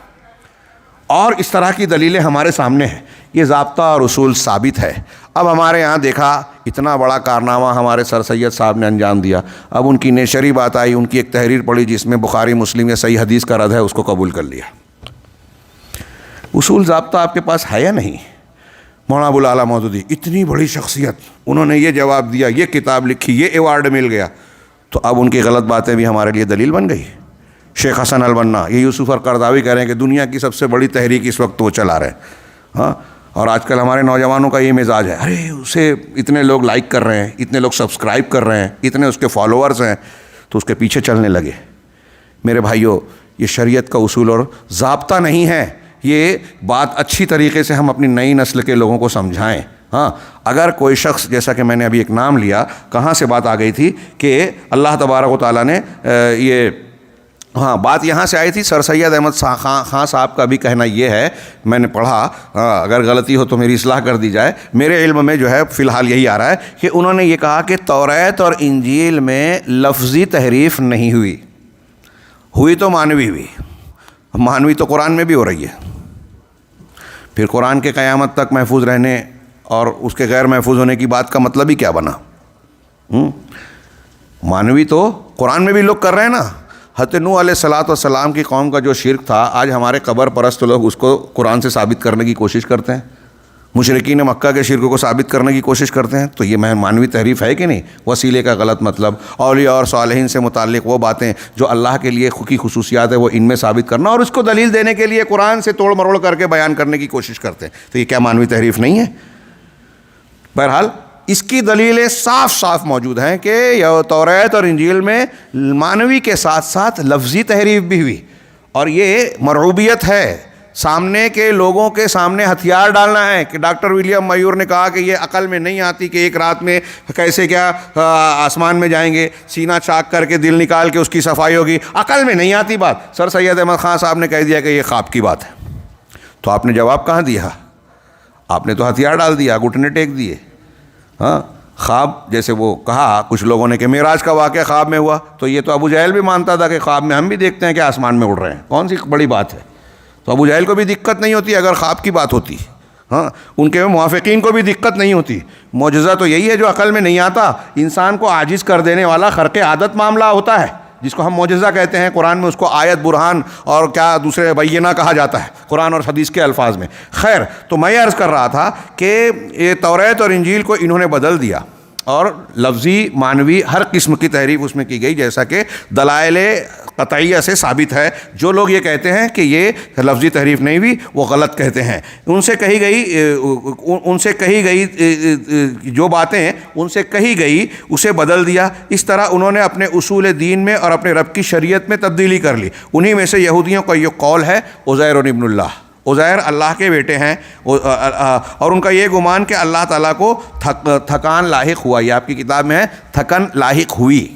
اور اس طرح کی دلیلیں ہمارے سامنے ہیں. یہ ضابطہ اور اصول ثابت ہے. اب ہمارے یہاں دیکھا اتنا بڑا کارنامہ ہمارے سر سید صاحب نے انجام دیا. اب ان کی نیشری بات آئی, ان کی ایک تحریر پڑھی جس میں بخاری مسلم یا صحیح حدیث کا رد ہے, اس کو قبول کر لیا. اصول ضابطہ آپ کے پاس ہے یا نہیں؟ مولانا ابو الاعلیٰ مودودی اتنی بڑی شخصیت, انہوں نے یہ جواب دیا, یہ کتاب لکھی, یہ ایوارڈ مل گیا, تو اب ان کی غلط باتیں بھی ہمارے لیے دلیل بن گئی. شیخ حسن البنا, یہ یوسف القرضاوی کہہ رہے ہیں کہ دنیا کی سب سے بڑی تحریک اس وقت وہ چلا رہے ہیں. ہاں, اور آج کل ہمارے نوجوانوں کا یہ مزاج ہے, ارے اسے اتنے لوگ لائک کر رہے ہیں, اتنے لوگ سبسکرائب کر رہے ہیں, اتنے اس کے فالوورز ہیں, تو اس کے پیچھے چلنے لگے. میرے بھائیوں, یہ شریعت کا اصول اور ضابطہ نہیں ہے. یہ بات اچھی طریقے سے ہم اپنی نئی نسل کے لوگوں کو سمجھائیں. ہاں, اگر کوئی شخص, جیسا کہ میں نے ابھی ایک نام لیا, کہاں سے بات آ گئی تھی کہ اللہ تبارک و تعالیٰ نے بات یہاں سے آئی تھی. سر سید احمد خان صاحب کا بھی کہنا یہ ہے, میں نے پڑھا, اگر غلطی ہو تو میری اصلاح کر دی جائے, میرے علم میں جو ہے فی الحال یہی آ رہا ہے کہ انہوں نے یہ کہا کہ توریت اور انجیل میں لفظی تحریف نہیں ہوئی تو معنوی ہوئی. معنوی تو قرآن میں بھی ہو رہی ہے. پھر قرآن کے قیامت تک محفوظ رہنے اور اس کے غیر محفوظ ہونے کی بات کا مطلب ہی کیا بنا؟ مانوی تو قرآن میں بھی لوگ کر رہے ہیں نا. حضرت نوح علیہ السلام کی قوم کا جو شرک تھا، آج ہمارے قبر پرست لوگ اس کو قرآن سے ثابت کرنے کی کوشش کرتے ہیں. مشرکین مکہ کے شرک کو ثابت کرنے کی کوشش کرتے ہیں. تو یہ مانوی تحریف ہے کہ نہیں؟ وسیلے کا غلط مطلب، اولیاء اور صالحین سے متعلق وہ باتیں جو اللہ کے لیے کی خصوصیات ہے وہ ان میں ثابت کرنا، اور اس کو دلیل دینے کے لیے قرآن سے توڑ مروڑ کر کے بیان کرنے کی کوشش کرتے ہیں. تو یہ کیا مانوی تحریف نہیں ہے؟ بہرحال اس کی دلیلیں صاف صاف موجود ہیں کہ توریت اور انجیل میں مانوی کے ساتھ ساتھ لفظی تحریف بھی ہوئی، اور یہ مرعوبیت ہے. سامنے کے لوگوں کے سامنے ہتھیار ڈالنا ہے کہ ڈاکٹر ولیم میور نے کہا کہ یہ عقل میں نہیں آتی کہ ایک رات میں کیسے کیا آسمان میں جائیں گے، سینہ چاک کر کے دل نکال کے اس کی صفائی ہوگی، عقل میں نہیں آتی بات. سر سید احمد خان صاحب نے کہہ دیا کہ یہ خواب کی بات ہے. تو آپ نے جواب کہاں دیا؟ آپ نے تو ہتھیار ڈال دیا، گھٹنے ٹیک دیے. ہاں، خواب جیسے وہ کہا کچھ لوگوں نے کہ معراج کا واقعہ خواب میں ہوا، تو یہ تو ابو جہل بھی مانتا تھا کہ خواب میں ہم بھی دیکھتے ہیں کہ آسمان میں اڑ رہے ہیں، کون سی بڑی بات ہے. تو ابو جہل کو بھی دقت نہیں ہوتی اگر خواب کی بات ہوتی. ہاں، ان کے موافقین کو بھی دقت نہیں ہوتی. معجزہ تو یہی ہے جو عقل میں نہیں آتا، انسان کو عاجز کر دینے والا خرق عادت معاملہ ہوتا ہے، جس کو ہم معجزہ کہتے ہیں. قرآن میں اس کو آیت، برہان اور کیا دوسرے بینہ کہا جاتا ہے قرآن اور حدیث کے الفاظ میں. خیر، تو میں عرض کر رہا تھا کہ یہ توریت اور انجیل کو انہوں نے بدل دیا، اور لفظی معنوی ہر قسم کی تحریف اس میں کی گئی، جیسا کہ دلائل قطعیہ سے ثابت ہے. جو لوگ یہ کہتے ہیں کہ یہ لفظی تحریف نہیں ہوئی، وہ غلط کہتے ہیں. ان سے کہی گئی جو باتیں ان سے کہی گئی اسے بدل دیا. اس طرح انہوں نے اپنے اصول دین میں اور اپنے رب کی شریعت میں تبدیلی کر لی. انہی میں سے یہودیوں کا یہ قول ہے عزیر ابن اللہ، عزیر اللہ کے بیٹے ہیں، اور ان کا یہ گمان کہ اللہ تعالیٰ کو تھکان لاحق ہوا. یہ آپ کی کتاب میں ہے تھکن لاحق ہوئی،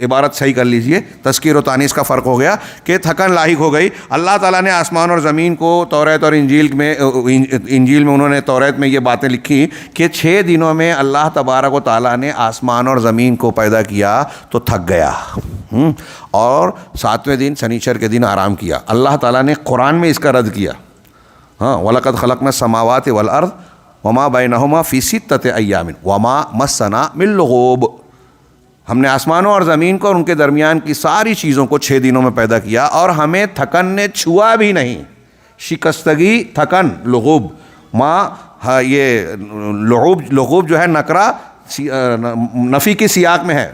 عبارت صحیح کر لیجئے، تذکیر و تانیث کا فرق ہو گیا کہ تھکن لاحق ہو گئی. اللہ تعالیٰ نے آسمان اور زمین کو توریت اور انجیل میں انہوں نے توریت میں یہ باتیں لکھی کہ 6 دنوں میں اللہ تبارک و تعالیٰ نے آسمان اور زمین کو پیدا کیا تو تھک گیا، اور 7ویں دن سنیچر کے دن آرام کیا. اللہ تعالیٰ نے قرآن میں اس کا رد کیا. ہاں، وَلَقَدْ خَلَقْنَا السَّمَاوَاتِ وَالْأَرْضَ وَمَا بَيْنَهُمَا فِي 6 أَيَّامٍ وَمَا مَسَّنَا مِن لُغُوبٍ. ہم نے آسمانوں اور زمین کو اور ان کے درمیان کی ساری چیزوں کو 6 دنوں میں پیدا کیا، اور ہمیں تھکن نے چھوا بھی نہیں. شکستگی، تھکن، لغوب. یہ لغوب جو ہے نکرہ نفی کی سیاق میں ہے،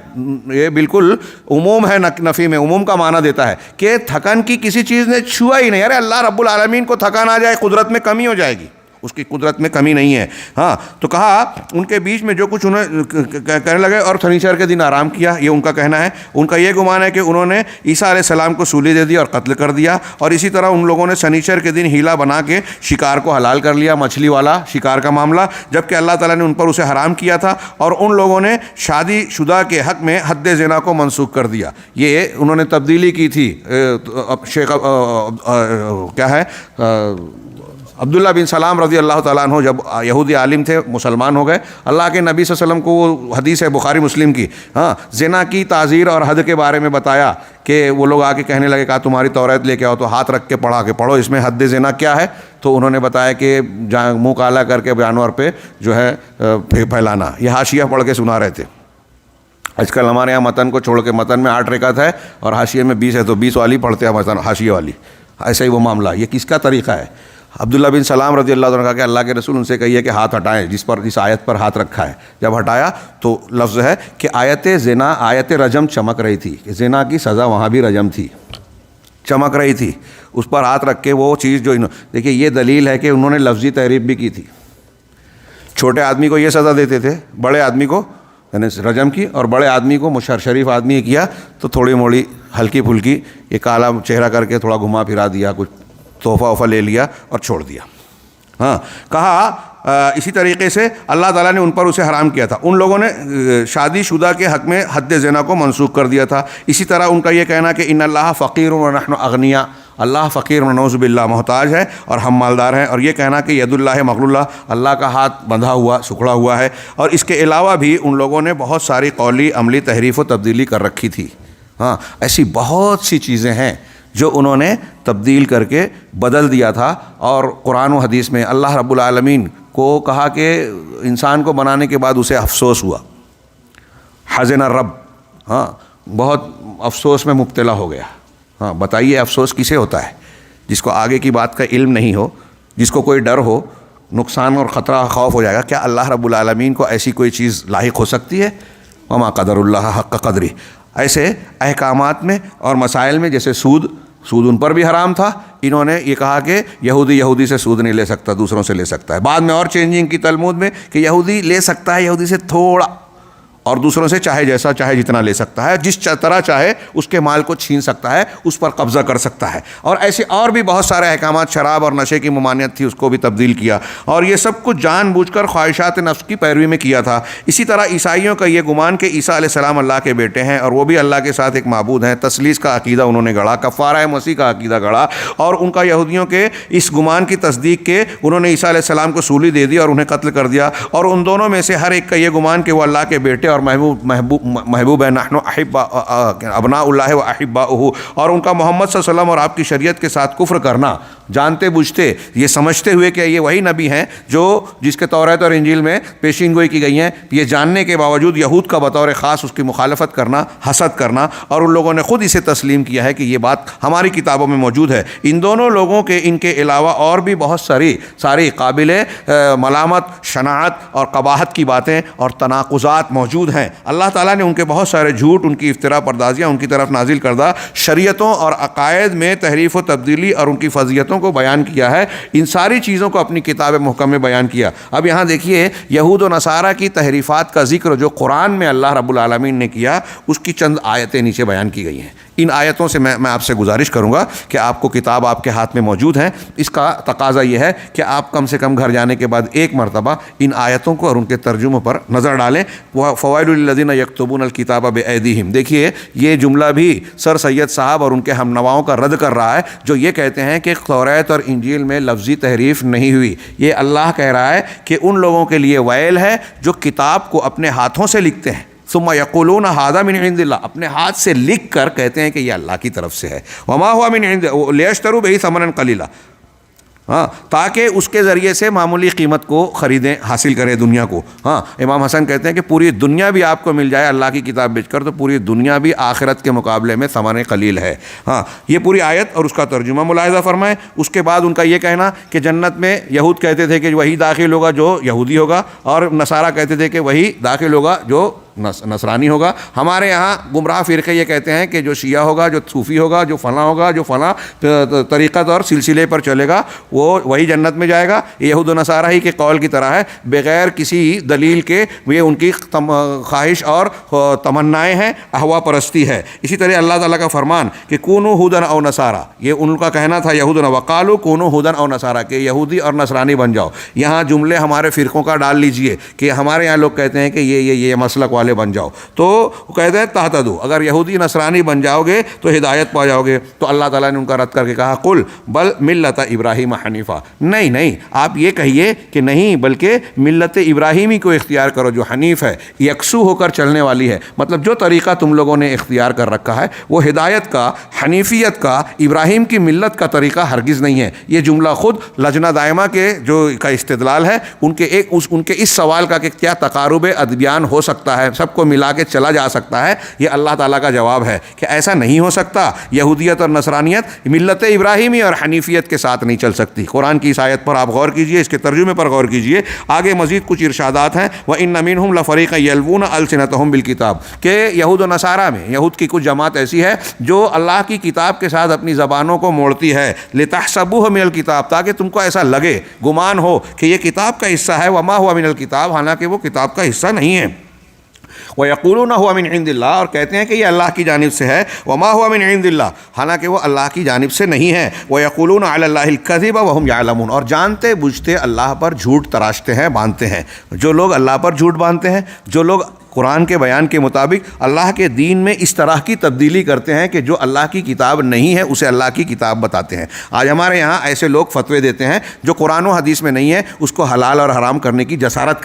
یہ بالکل عموم ہے، نفی میں عموم کا معنی دیتا ہے کہ تھکن کی کسی چیز نے چھوا ہی نہیں. ارے اللہ رب العالمین کو تھکان آ جائے، قدرت میں کمی ہو جائے گی، اس کی قدرت میں کمی نہیں ہے. ہاں، تو کہا ان کے بیچ میں جو کچھ انہیں کہنے لگے، اور شنیچر کے دن آرام کیا، یہ ان کا کہنا ہے. ان کا یہ گمان ہے کہ انہوں نے عیسیٰ علیہ السلام کو سولی دے دی اور قتل کر دیا، اور اسی طرح ان لوگوں نے شنیچر کے دن ہیلا بنا کے شکار کو حلال کر لیا، مچھلی والا شکار کا معاملہ، جبکہ اللہ تعالیٰ نے ان پر اسے حرام کیا تھا. اور ان لوگوں نے شادی شدہ کے حق میں حد زنا کو منسوخ کر دیا. یہ انہوں نے تبدیلی کی تھی. شیخ کیا ہے عبداللہ بن سلام رضی اللہ تعالیٰ عنہ جب یہودی عالم تھے، مسلمان ہو گئے. اللہ کے نبی صلی اللہ علیہ وسلم کو وہ حدیث ہے بخاری مسلم کی، ہاں، زنا کی تعزیر اور حد کے بارے میں بتایا کہ وہ لوگ آ کے کہنے لگے کہا تمہاری توریت لے کے آؤ، تو ہاتھ رکھ کے پڑھو اس میں حد زنا کیا ہے. تو انہوں نے بتایا کہ منہ کالا کر کے جانور پہ جو ہے پھیلانا. یہ حاشیہ پڑھ کے سنا رہے تھے. آج کل ہمارے یہاں متن کو چھوڑ کے، متن میں 8 رکعت ہے اور حاشیے میں 20 ہے، تو 20 والی پڑھتے ہیں متن حاشیے والی. ایسا ہی وہ معاملہ. یہ کس کا طریقہ ہے؟ عبداللہ بن سلام رضی اللہ عنہ نے کہا کہ اللہ کے رسول ان سے کہیے کہ ہاتھ ہٹائیں جس آیت پر ہاتھ رکھا ہے. جب ہٹایا تو لفظ ہے کہ آیت زنا، آیت رجم چمک رہی تھی، کہ زنا کی سزا وہاں بھی رجم تھی، چمک رہی تھی. اس پر ہاتھ رکھ کے وہ چیز جو دیکھیے، یہ دلیل ہے کہ انہوں نے لفظی تحریف بھی کی تھی. چھوٹے آدمی کو یہ سزا دیتے تھے، بڑے آدمی کو یعنی رجم کی، اور بڑے آدمی کو شریف آدمی کیا تو تھوڑی موڑی ہلکی پھلکی یہ کالا چہرہ کر کے تھوڑا گھما پھرا دیا، کچھ تحفہ وفہ لے لیا اور چھوڑ دیا. ہاں، کہا اسی طریقے سے اللہ تعالیٰ نے ان پر اسے حرام کیا تھا. ان لوگوں نے شادی شدہ کے حق میں حد زنا کو منسوخ کر دیا تھا. اسی طرح ان کا یہ کہنا کہ ان اللہ فقیر و نحن اغنیا، اللہ فقیر و نعوذ باللہ محتاج ہے اور ہم مالدار ہیں. اور یہ کہنا کہ ید اللہ مغلولہ، اللہ کا ہاتھ بندھا ہوا، سکڑا ہوا ہے. اور اس کے علاوہ بھی ان لوگوں نے بہت ساری قولی عملی تحریف و تبدیلی کر رکھی تھی. ہاں، ایسی بہت سی چیزیں ہیں جو انہوں نے تبدیل کر کے بدل دیا تھا. اور قرآن و حدیث میں اللہ رب العالمین کو کہا کہ انسان کو بنانے کے بعد اسے افسوس ہوا، حزن الرب، ہاں بہت افسوس میں مبتلا ہو گیا۔ ہاں بتائیے افسوس کسے ہوتا ہے؟ جس کو آگے کی بات کا علم نہیں ہو، جس کو کوئی ڈر ہو، نقصان اور خطرہ خوف ہو جائے گا۔ کیا اللہ رب العالمین کو ایسی کوئی چیز لاحق ہو سکتی ہے؟ وما قدر اللہ حق قدری۔ ایسے احکامات میں اور مسائل میں جیسے سود ان پر بھی حرام تھا، انہوں نے یہ کہا کہ یہودی سے سود نہیں لے سکتا، دوسروں سے لے سکتا ہے۔ بعد میں اور چینجنگ کی تلمود میں کہ یہودی لے سکتا ہے یہودی سے تھوڑا، اور دوسروں سے چاہے جیسا چاہے جتنا لے سکتا ہے، جس طرح چاہے اس کے مال کو چھین سکتا ہے، اس پر قبضہ کر سکتا ہے۔ اور ایسے اور بھی بہت سارے احکامات، شراب اور نشے کی ممانعت تھی، اس کو بھی تبدیل کیا، اور یہ سب کچھ جان بوجھ کر خواہشات نفس کی پیروی میں کیا تھا۔ اسی طرح عیسائیوں کا یہ گمان کہ عیسیٰ علیہ السلام اللہ کے بیٹے ہیں اور وہ بھی اللہ کے ساتھ ایک معبود ہیں، تثلیث کا عقیدہ انہوں نے گڑھا، کفارہ مسیح کا عقیدہ گڑھا، اور ان کا یہودیوں کے اس گمان کی تصدیق کے انہوں نے عیسیٰ علیہ السلام کو سولی دے دی اور انہیں قتل کر دیا۔ اور ان دونوں میں سے ہر ایک کا یہ گمان کہ وہ اللہ کے بیٹے اور محبوب ہے، نحن ابناء اللہ و احباؤہ، اور ان کا محمد صلی اللہ علیہ وسلم اور آپ کی شریعت کے ساتھ کفر کرنا، جانتے بوجھتے یہ سمجھتے ہوئے کہ یہ وہی نبی ہیں جس کے توریت اور انجیل میں پیشین گوئی کی گئی ہیں، یہ جاننے کے باوجود یہود کا بطور خاص اس کی مخالفت کرنا، حسد کرنا، اور ان لوگوں نے خود اسے تسلیم کیا ہے کہ یہ بات ہماری کتابوں میں موجود ہے۔ ان دونوں لوگوں کے ان کے علاوہ اور بھی بہت ساری قابل ملامت، شناعت اور قباحت کی باتیں اور تناقضات موجود ہیں۔ اللہ تعالیٰ نے ان کے بہت سارے جھوٹ، ان کی افتراء پردازیاں، ان کی طرف نازل کردہ شریعتوں اور عقائد میں تحریف و تبدیلی اور ان کی فضیلتوں کو بیان کیا ہے۔ ان ساری چیزوں کو اپنی کتاب محکم میں بیان کیا۔ اب یہاں دیکھیے یہود و نصارہ کی تحریفات کا ذکر جو قرآن میں اللہ رب العالمین نے کیا، اس کی چند آیتیں نیچے بیان کی گئی ہیں۔ ان آیتوں سے میں آپ سے گزارش کروں گا کہ آپ کو کتاب آپ کے ہاتھ میں موجود ہے، اس کا تقاضا یہ ہے کہ آپ کم سے کم گھر جانے کے بعد ایک مرتبہ ان آیتوں کو اور ان کے ترجموں پر نظر ڈالیں۔ فوائل للذین یکتبون الکتاب بایدیہم، دیکھیے یہ جملہ بھی سر سید صاحب اور ان کے ہم نواؤں کا رد کر رہا ہے جو یہ کہتے ہیں کہ توریت اور انجیل میں لفظی تحریف نہیں ہوئی۔ یہ اللہ کہہ رہا ہے کہ ان لوگوں کے لیے ویل ہے جو کتاب کو اپنے ہاتھوں سے لکھتے ہیں، ثم یقولون ھذا من عند اللہ، اپنے ہاتھ سے لکھ کر کہتے ہیں کہ یہ اللہ کی طرف سے ہے، وما ہوا من عند لیشتروا بہ ثمنا قلیلا، ہاں تاکہ اس کے ذریعے سے معمولی قیمت کو خریدیں، حاصل کریں دنیا کو۔ ہاں امام حسن کہتے ہیں کہ پوری دنیا بھی آپ کو مل جائے اللہ کی کتاب بیچ کر تو پوری دنیا بھی آخرت کے مقابلے میں ثمن قلیل ہے۔ ہاں یہ پوری آیت اور اس کا ترجمہ ملاحظہ فرمائیں۔ اس کے بعد ان کا یہ کہنا کہ جنت میں یہود کہتے تھے کہ وہی داخل ہوگا جو یہودی ہوگا، اور نصارہ کہتے تھے کہ وہی داخل ہوگا جو نصرانی ہوگا۔ ہمارے یہاں گمراہ فرقے یہ کہتے ہیں کہ جو شیعہ ہوگا، جو صوفی ہوگا، جو فلاں ہوگا، جو فلاں طریقت اور سلسلے پر چلے گا وہ وہی جنت میں جائے گا۔ یہود و نصارہ ہی کے قول کی طرح ہے، بغیر کسی دلیل کے یہ ان کی خواہش اور تمنائیں ہیں، احوا پرستی ہے۔ اسی طرح اللہ تعالیٰ کا فرمان کہ کونوا ھودن او نصارا، یہ ان کا کہنا تھا یہود وقالوا کونوا ھودن او نصارا، کہ یہودی اور نصرانی بن جاؤ۔ یہاں جملے ہمارے فرقوں کا ڈال لیجئے کہ ہمارے یہاں لوگ کہتے ہیں کہ یہ مسلک والے بن جاؤ، تو کہتے ہیں تہتدوا، اگر یہودی نصرانی بن جاؤ گے تو ہدایت پا جاؤ گے۔ تو اللہ تعالیٰ نے ان کا رد کر کے کہا قل بل ملت ابراہیم حنیفہ، نہیں آپ یہ کہیے کہ نہیں، بلکہ ملت ابراہیمی کو اختیار کرو جو حنیف ہے، یکسو ہو کر چلنے والی ہے۔ مطلب جو طریقہ تم لوگوں نے اختیار کر رکھا ہے وہ ہدایت کا، حنیفیت کا، ابراہیم کی ملت کا طریقہ ہرگز نہیں ہے۔ یہ جملہ خود لجنہ دائمہ کے کا استدلال ہے ان کے اس سوال کا کہ کیا تقارب ادیان ہو سکتا ہے، سب کو ملا کے چلا جا سکتا ہے، یہ اللہ تعالیٰ کا جواب ہے کہ ایسا نہیں ہو سکتا۔ یہودیت اور نصرانیت ملت ابراہیمی اور حنیفیت کے ساتھ نہیں چل سکتی۔ قرآن کی اس آیت پر آپ غور کیجئے، اس کے ترجمے پر غور کیجئے۔ آگے مزید کچھ ارشادات ہیں، وَإِنَّ مِنْهُمْ لَفَرِيقًا يَلْوُونَ أَلْسِنَتَهُمْ بِالْكِتَابِ، کہ یہود و نصارہ میں یہود کی کچھ جماعت ایسی ہے جو اللہ کی کتاب کے ساتھ اپنی زبانوں کو موڑتی ہے، لِتَحْسَبُوهُ مِنَ الْكِتَابِ، تاکہ تم کو ایسا لگے، گمان ہو کہ یہ کتاب کا حصہ ہے، وَمَا هُوَ مِنَ الْكِتَابِ، حالانکہ وہ کتاب کا حصہ نہیں ہے۔ وَيَقُولُونَ هُوَ مِنْ عِنْدِ اللَّهِ، اور کہتے ہیں کہ یہ اللہ کی جانب سے ہے، وَمَا هُوَ مِنْ عِنْدِ اللَّهِ، حالانکہ وہ اللہ کی جانب سے نہیں ہے۔ وَيَقُولُونَ عَلَى اللَّهِ الْكَذِبَ وَهُمْ يَعْلَمُونَ، اور جانتے بوجھتے اللہ پر جھوٹ تراشتے ہیں، باندھتے ہیں۔ جو لوگ اللہ پر جھوٹ باندھتے ہیں، جو لوگ قرآن کے بیان کے مطابق اللہ کے دین میں اس طرح کی تبدیلی کرتے ہیں کہ جو اللہ کی کتاب نہیں ہے اسے اللہ کی کتاب بتاتے ہیں۔ آج ہمارے یہاں ایسے لوگ فتوے دیتے ہیں جو قرآن و حدیث میں نہیں ہے، اس کو حلال اور حرام کرنے کی جسارت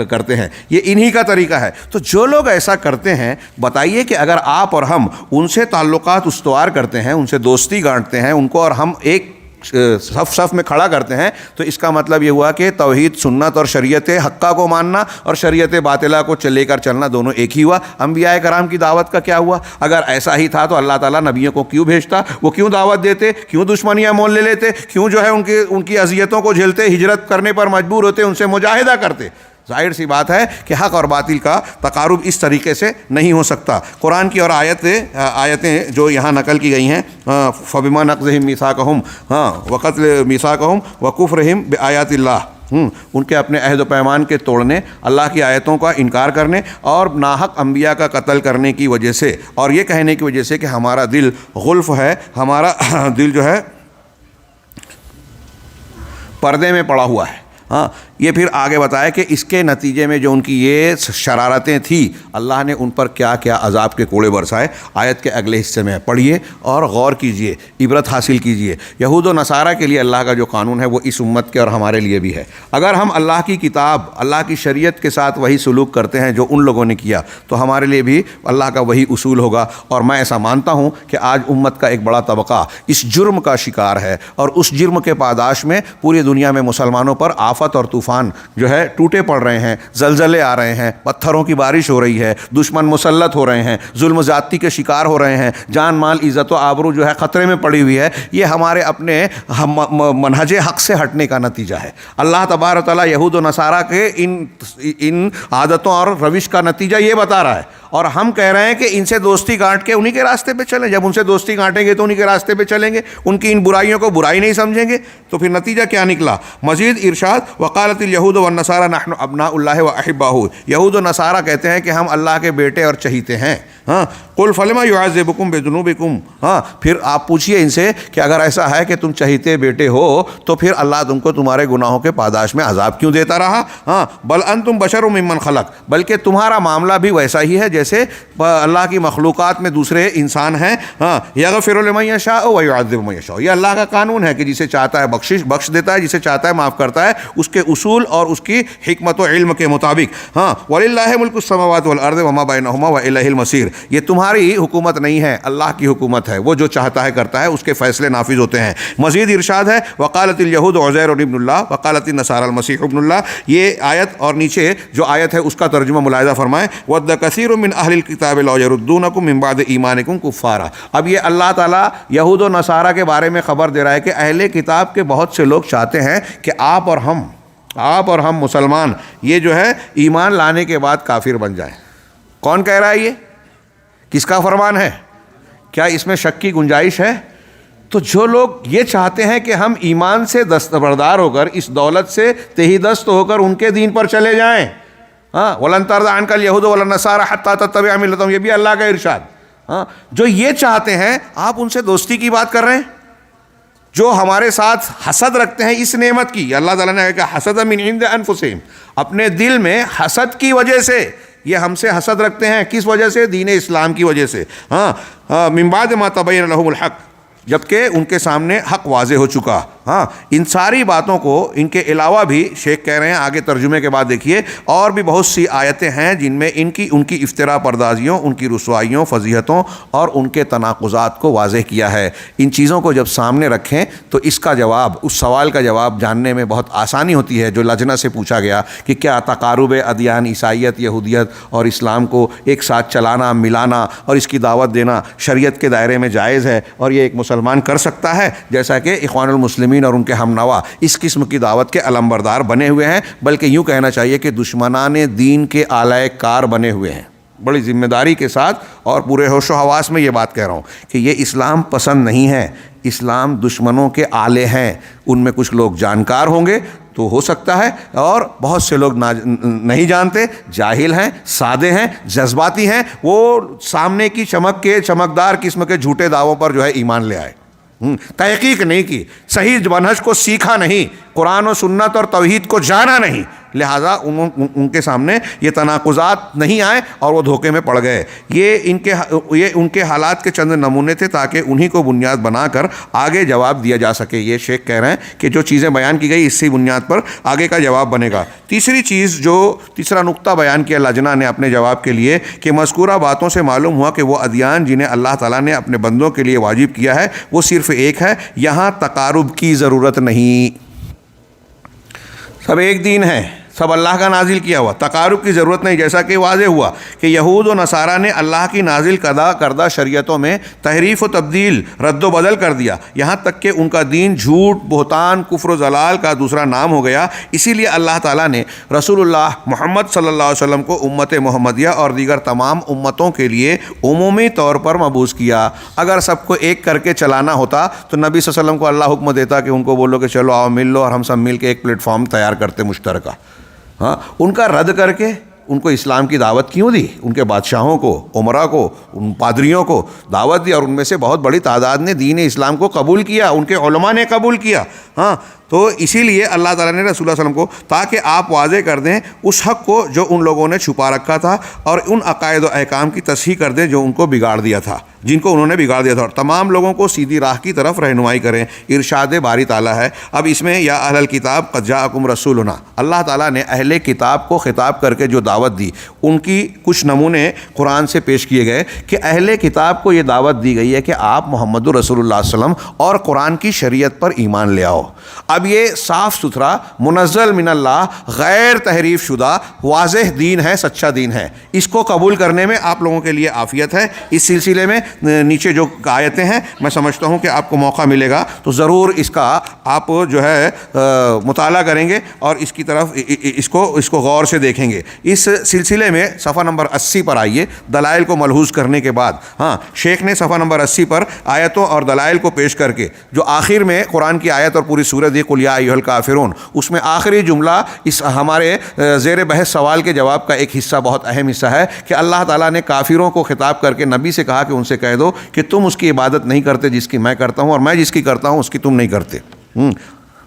کرتے ہیں، یہ انہی کا طریقہ ہے۔ تو جو لوگ ایسا کرتے ہیں، بتائیے کہ اگر آپ اور ہم ان سے تعلقات استوار کرتے ہیں، ان سے دوستی گانٹتے ہیں، ان کو اور ہم ایک صف میں کھڑا کرتے ہیں تو اس کا مطلب یہ ہوا کہ توحید سنت اور شریعت حقہ کو ماننا اور شریعت باطلہ کو لے کر چلنا دونوں ایک ہی ہوا۔ انبیاء کرام کی دعوت کا کیا ہوا؟ اگر ایسا ہی تھا تو اللہ تعالیٰ نبیوں کو کیوں بھیجتا؟ وہ کیوں دعوت دیتے؟ کیوں دشمنیاں مول لے لیتے؟ کیوں جو ہے ان کی اذیتوں کو جھیلتے، ہجرت کرنے پر مجبور ہوتے، ان سے مجاہدہ کرتے؟ ظاہر سی بات ہے کہ حق اور باطل کا تقارب اس طریقے سے نہیں ہو سکتا۔ قرآن کی اور آیتیں جو یہاں نقل کی گئی ہیں، فَبِمَا نَقْضِهِمْ مِيثَاقَهُمْ وَقَتْلِ مِيثَاقَهُمْ وَكُفْرِهِمْ بِآيَاتِ اللَّهِ، ان کے اپنے عہد و پیمان کے توڑنے، اللہ کی آیتوں کا انکار کرنے اور ناحق انبیاء کا قتل کرنے کی وجہ سے، اور یہ کہنے کی وجہ سے کہ ہمارا دل غلف ہے، ہمارا دل جو ہے پردے میں پڑا ہوا ہے۔ ہاں، یہ پھر آگے بتایا کہ اس کے نتیجے میں جو ان کی یہ شرارتیں تھیں، اللہ نے ان پر کیا کیا عذاب کے کوڑے برسائے۔ آیت کے اگلے حصے میں پڑھیے اور غور کیجئے، عبرت حاصل کیجئے۔ یہود و نصارہ کے لیے اللہ کا جو قانون ہے وہ اس امت کے اور ہمارے لیے بھی ہے۔ اگر ہم اللہ کی کتاب، اللہ کی شریعت کے ساتھ وہی سلوک کرتے ہیں جو ان لوگوں نے کیا، تو ہمارے لیے بھی اللہ کا وہی اصول ہوگا۔ اور میں ایسا مانتا ہوں کہ آج امت کا ایک بڑا طبقہ اس جرم کا شکار ہے، اور اس جرم کے پاداش میں پوری دنیا میں مسلمانوں پر آفت اور طوفان جو ہے ٹوٹے پڑ رہے ہیں، زلزلے آ رہے ہیں، پتھروں کی بارش ہو رہی ہے، دشمن مسلط ہو رہے ہیں، ظلم زیادتی کے شکار ہو رہے ہیں، جان مال عزت و آبرو جو ہے خطرے میں پڑی ہوئی ہے۔ یہ ہمارے اپنے منہج حق سے ہٹنے کا نتیجہ ہے۔ اللہ تبارک و تعالیٰ یہود و نصارہ کے ان عادتوں اور روش کا نتیجہ یہ بتا رہا ہے، اور ہم کہہ رہے ہیں کہ ان سے دوستی گانٹ کے انہی کے راستے پہ چلیں۔ جب ان سے دوستی گانٹیں گے تو انہی کے راستے پہ چلیں گے، ان کی ان برائیوں کو برائی نہیں سمجھیں گے، تو پھر نتیجہ کیا نکلا؟ مزید ارشاد، وقالت الیہود والنصارى نحن ابناء اللہ واحباؤہ، یہود و نصارہ کہتے ہیں کہ ہم اللہ کے بیٹے اور چہیتے ہیں۔ ہاں، قل فلما يعذبكم بذنوبكم، ہاں، پھر آپ پوچھئے ان سے کہ اگر ایسا ہے کہ تم چہیتے بیٹے ہو تو پھر اللہ تم کو تمہارے گناہوں کے پاداش میں عذاب کیوں دیتا رہا؟ ہاں، بل انتم بشر ممن خلق، بلکہ تمہارا معاملہ بھی ویسا ہی ہے جیسے اللہ کی مخلوقات میں دوسرے انسان ہیں۔ ہاں، یغفر لمن یشاء ویعذب من یشاء، یہ اللہ کا قانون ہے کہ جسے چاہتا ہے بخش دیتا ہے، جسے چاہتا ہے معاف کرتا ہے، اس کے اصول اور اس کی حکمت و علم کے مطابق۔ ہاں، وللہ ملک السماوات والارض وما بینہما والیہ المصیر، یہ تمہاری حکومت نہیں ہے، اللہ کی حکومت ہے، وہ جو چاہتا ہے کرتا ہے، اس کے فیصلے نافذ ہوتے ہیں۔ مزید ارشاد ہے، وقالت الیہود عزیر ابن اللہ وقالت النصارى المسیح ابن اللہ، یہ آیت اور نیچے جو آیت ہے اس کا ترجمہ ملاحظہ فرمائیں، ود کثیر من اہل الکتاب لا یردونکم من بعد ایمانکم کفارا۔ اب یہ اللہ تعالیٰ یہود و نصارہ کے بارے میں خبر دے رہا ہے کہ اہل کتاب کے بہت سے لوگ چاہتے ہیں کہ آپ اور ہم مسلمان یہ جو ہے ایمان لانے کے بعد کافر بن جائیں۔ کون کہہ رہا ہے؟ یہ کس کا فرمان ہے؟ کیا اس میں شک کی گنجائش ہے؟ تو جو لوگ یہ چاہتے ہیں کہ ہم ایمان سے دستبردار ہو کر، اس دولت سے تہی دست ہو کر ان کے دین پر چلے جائیں، ہاں، وَلَن تَرْضَ عَنْكَ الْيَهُودُ وَلَا النَّصَارَىٰ حَتَّىٰ تَتَّبِعَ مِلَّتَهُمْ، یہ بھی اللہ کا ارشاد۔ ہاں، جو یہ چاہتے ہیں، آپ ان سے دوستی کی بات کر رہے ہیں، جو ہمارے ساتھ حسد رکھتے ہیں اس نعمت کی۔ اللہ تعالیٰ نے کہا حسد من عند انفسہم، اپنے دل میں حسد کی وجہ سے یہ ہم سے حسد رکھتے ہیں۔ کس وجہ سے؟ دین اسلام کی وجہ سے۔ ہاں، من بعد ما تبین لہم الحق، جبکہ ان کے سامنے حق واضح ہو چکا۔ ہاں، ان ساری باتوں کو، ان کے علاوہ بھی شیخ کہہ رہے ہیں آگے ترجمے کے بعد دیکھیے، اور بھی بہت سی آیتیں ہیں جن میں ان کی افتراء پردازیوں، ان کی رسوائیوں، فضیحتوں اور ان کے تناقضات کو واضح کیا ہے۔ ان چیزوں کو جب سامنے رکھیں تو اس کا جواب، اس سوال کا جواب جاننے میں بہت آسانی ہوتی ہے جو لجنہ سے پوچھا گیا کہ کیا تقارب ادیان، عیسائیت، یہودیت اور اسلام کو ایک ساتھ چلانا، ملانا اور اس کی دعوت دینا شریعت کے دائرے میں جائز ہے، اور یہ ایک مسلمان کر سکتا ہے؟ جیسا کہ اخوان المسلمین اور ان کے ہم نوا اس قسم کی دعوت کے علمبردار بنے ہوئے ہیں، بلکہ یوں کہنا چاہیے کہ دشمنان دین کے آلائے کار بنے ہوئے ہیں۔ بڑی ذمہ داری کے ساتھ اور پورے ہوش و حواس میں یہ بات کہہ رہا ہوں کہ یہ اسلام پسند نہیں ہے، اسلام دشمنوں کے آلے ہیں۔ ان میں کچھ لوگ جانکار ہوں گے تو ہو سکتا ہے، اور بہت سے لوگ نہیں جانتے، جاہل ہیں، سادے ہیں، جذباتی ہیں، وہ سامنے کی چمکدار قسم کے جھوٹے دعووں پر جو ہے ایمان لے آئے، تحقیق نہیں کی، صحیح منہج کو سیکھا نہیں، قرآن و سنت اور توحید کو جانا نہیں، لہٰذا ان کے سامنے یہ تناقضات نہیں آئے اور وہ دھوکے میں پڑ گئے۔ یہ ان کے حالات کے چند نمونے تھے تاکہ انہی کو بنیاد بنا کر آگے جواب دیا جا سکے۔ یہ شیخ کہہ رہے ہیں کہ جو چیزیں بیان کی گئی اسی بنیاد پر آگے کا جواب بنے گا۔ تیسرا نقطہ بیان کیا لجنا نے اپنے جواب کے لیے کہ مذکورہ باتوں سے معلوم ہوا کہ وہ ادیان جنہیں اللہ تعالیٰ نے اپنے بندوں کے لیے واجب کیا ہے وہ صرف ایک ہے، یہاں تقارب کی ضرورت نہیں۔ سب ایک دین ہے، سب اللہ کا نازل کیا ہوا، تقارب کی ضرورت نہیں، جیسا کہ واضح ہوا کہ یہود و نصارہ نے اللہ کی نازل کردہ شریعتوں میں تحریف و تبدیل، رد و بدل کر دیا، یہاں تک کہ ان کا دین جھوٹ، بہتان، کفر و ضلال کا دوسرا نام ہو گیا۔ اسی لیے اللہ تعالیٰ نے رسول اللہ محمد صلی اللہ علیہ وسلم کو امت محمدیہ اور دیگر تمام امتوں کے لیے عمومی طور پر مبعوث کیا۔ اگر سب کو ایک کر کے چلانا ہوتا تو نبی صلی اللہ علیہ وسلم کو اللہ حکم دیتا کہ ان کو بولو کہ چلو آؤ مل لو اور ہم سب مل کے ایک پلیٹ فارم تیار کرتے مشترکہ۔ ہاں، ان کا رد کر کے ان کو اسلام کی دعوت کیوں دی؟ ان کے بادشاہوں کو، عمرا کو، ان پادریوں کو دعوت دی اور ان میں سے بہت بڑی تعداد نے دین اسلام کو قبول کیا، ان کے علماء نے قبول کیا۔ ہاں، تو اسی لیے اللہ تعالیٰ نے رسول اللہ علیہ وسلم کو تاکہ آپ واضح کر دیں اس حق کو جو ان لوگوں نے چھپا رکھا تھا اور ان عقائد و احکام کی تصحیح کر دیں جو ان کو بگاڑ دیا تھا، جن کو انہوں نے بگاڑ دیا تھا، اور تمام لوگوں کو سیدھی راہ کی طرف رہنمائی کریں۔ ارشاد باری تعالیٰ ہے اب اس میں یا اہل الکتاب قد جاءکم رسولنا، اللہ تعالیٰ نے اہل کتاب کو خطاب کر کے جو دعوت دی ان کی کچھ نمونے قرآن سے پیش کیے گئے کہ اہل کتاب کو یہ دعوت دی گئی ہے کہ آپ محمد رسول اللہ صلی اللہ علیہ وسلم اور قرآن کی شریعت پر ایمان لے آؤ۔ اب یہ صاف ستھرا منزل من اللہ، غیر تحریف شدہ واضح دین ہے، سچا دین ہے، اس کو قبول کرنے میں آپ لوگوں کے لیے عافیت ہے۔ اس سلسلے میں نیچے جو آیتیں ہیں میں سمجھتا ہوں کہ آپ کو موقع ملے گا تو ضرور اس کا آپ جو ہے مطالعہ کریں گے اور اس کی طرف اس کو غور سے دیکھیں گے۔ اس سلسلے میں صفحہ نمبر 80 پر آئیے، دلائل کو ملحوظ کرنے کے بعد ہاں شیخ نے صفحہ نمبر 80 پر آیتوں اور دلائل کو پیش کر کے جو آخر میں قرآن کی آیت اور پوری سورت دی قل یا ایھا الکافرون، اس میں آخری جملہ اس ہمارے زیر بحث سوال کے جواب کا ایک حصہ، بہت اہم حصہ ہے کہ اللہ تعالیٰ نے کافروں کو خطاب کر کے نبی سے کہا کہ ان سے کہہ دو کہ تم اس کی عبادت نہیں کرتے جس کی میں کرتا ہوں، اور میں جس کی کرتا ہوں اس کی تم نہیں کرتے۔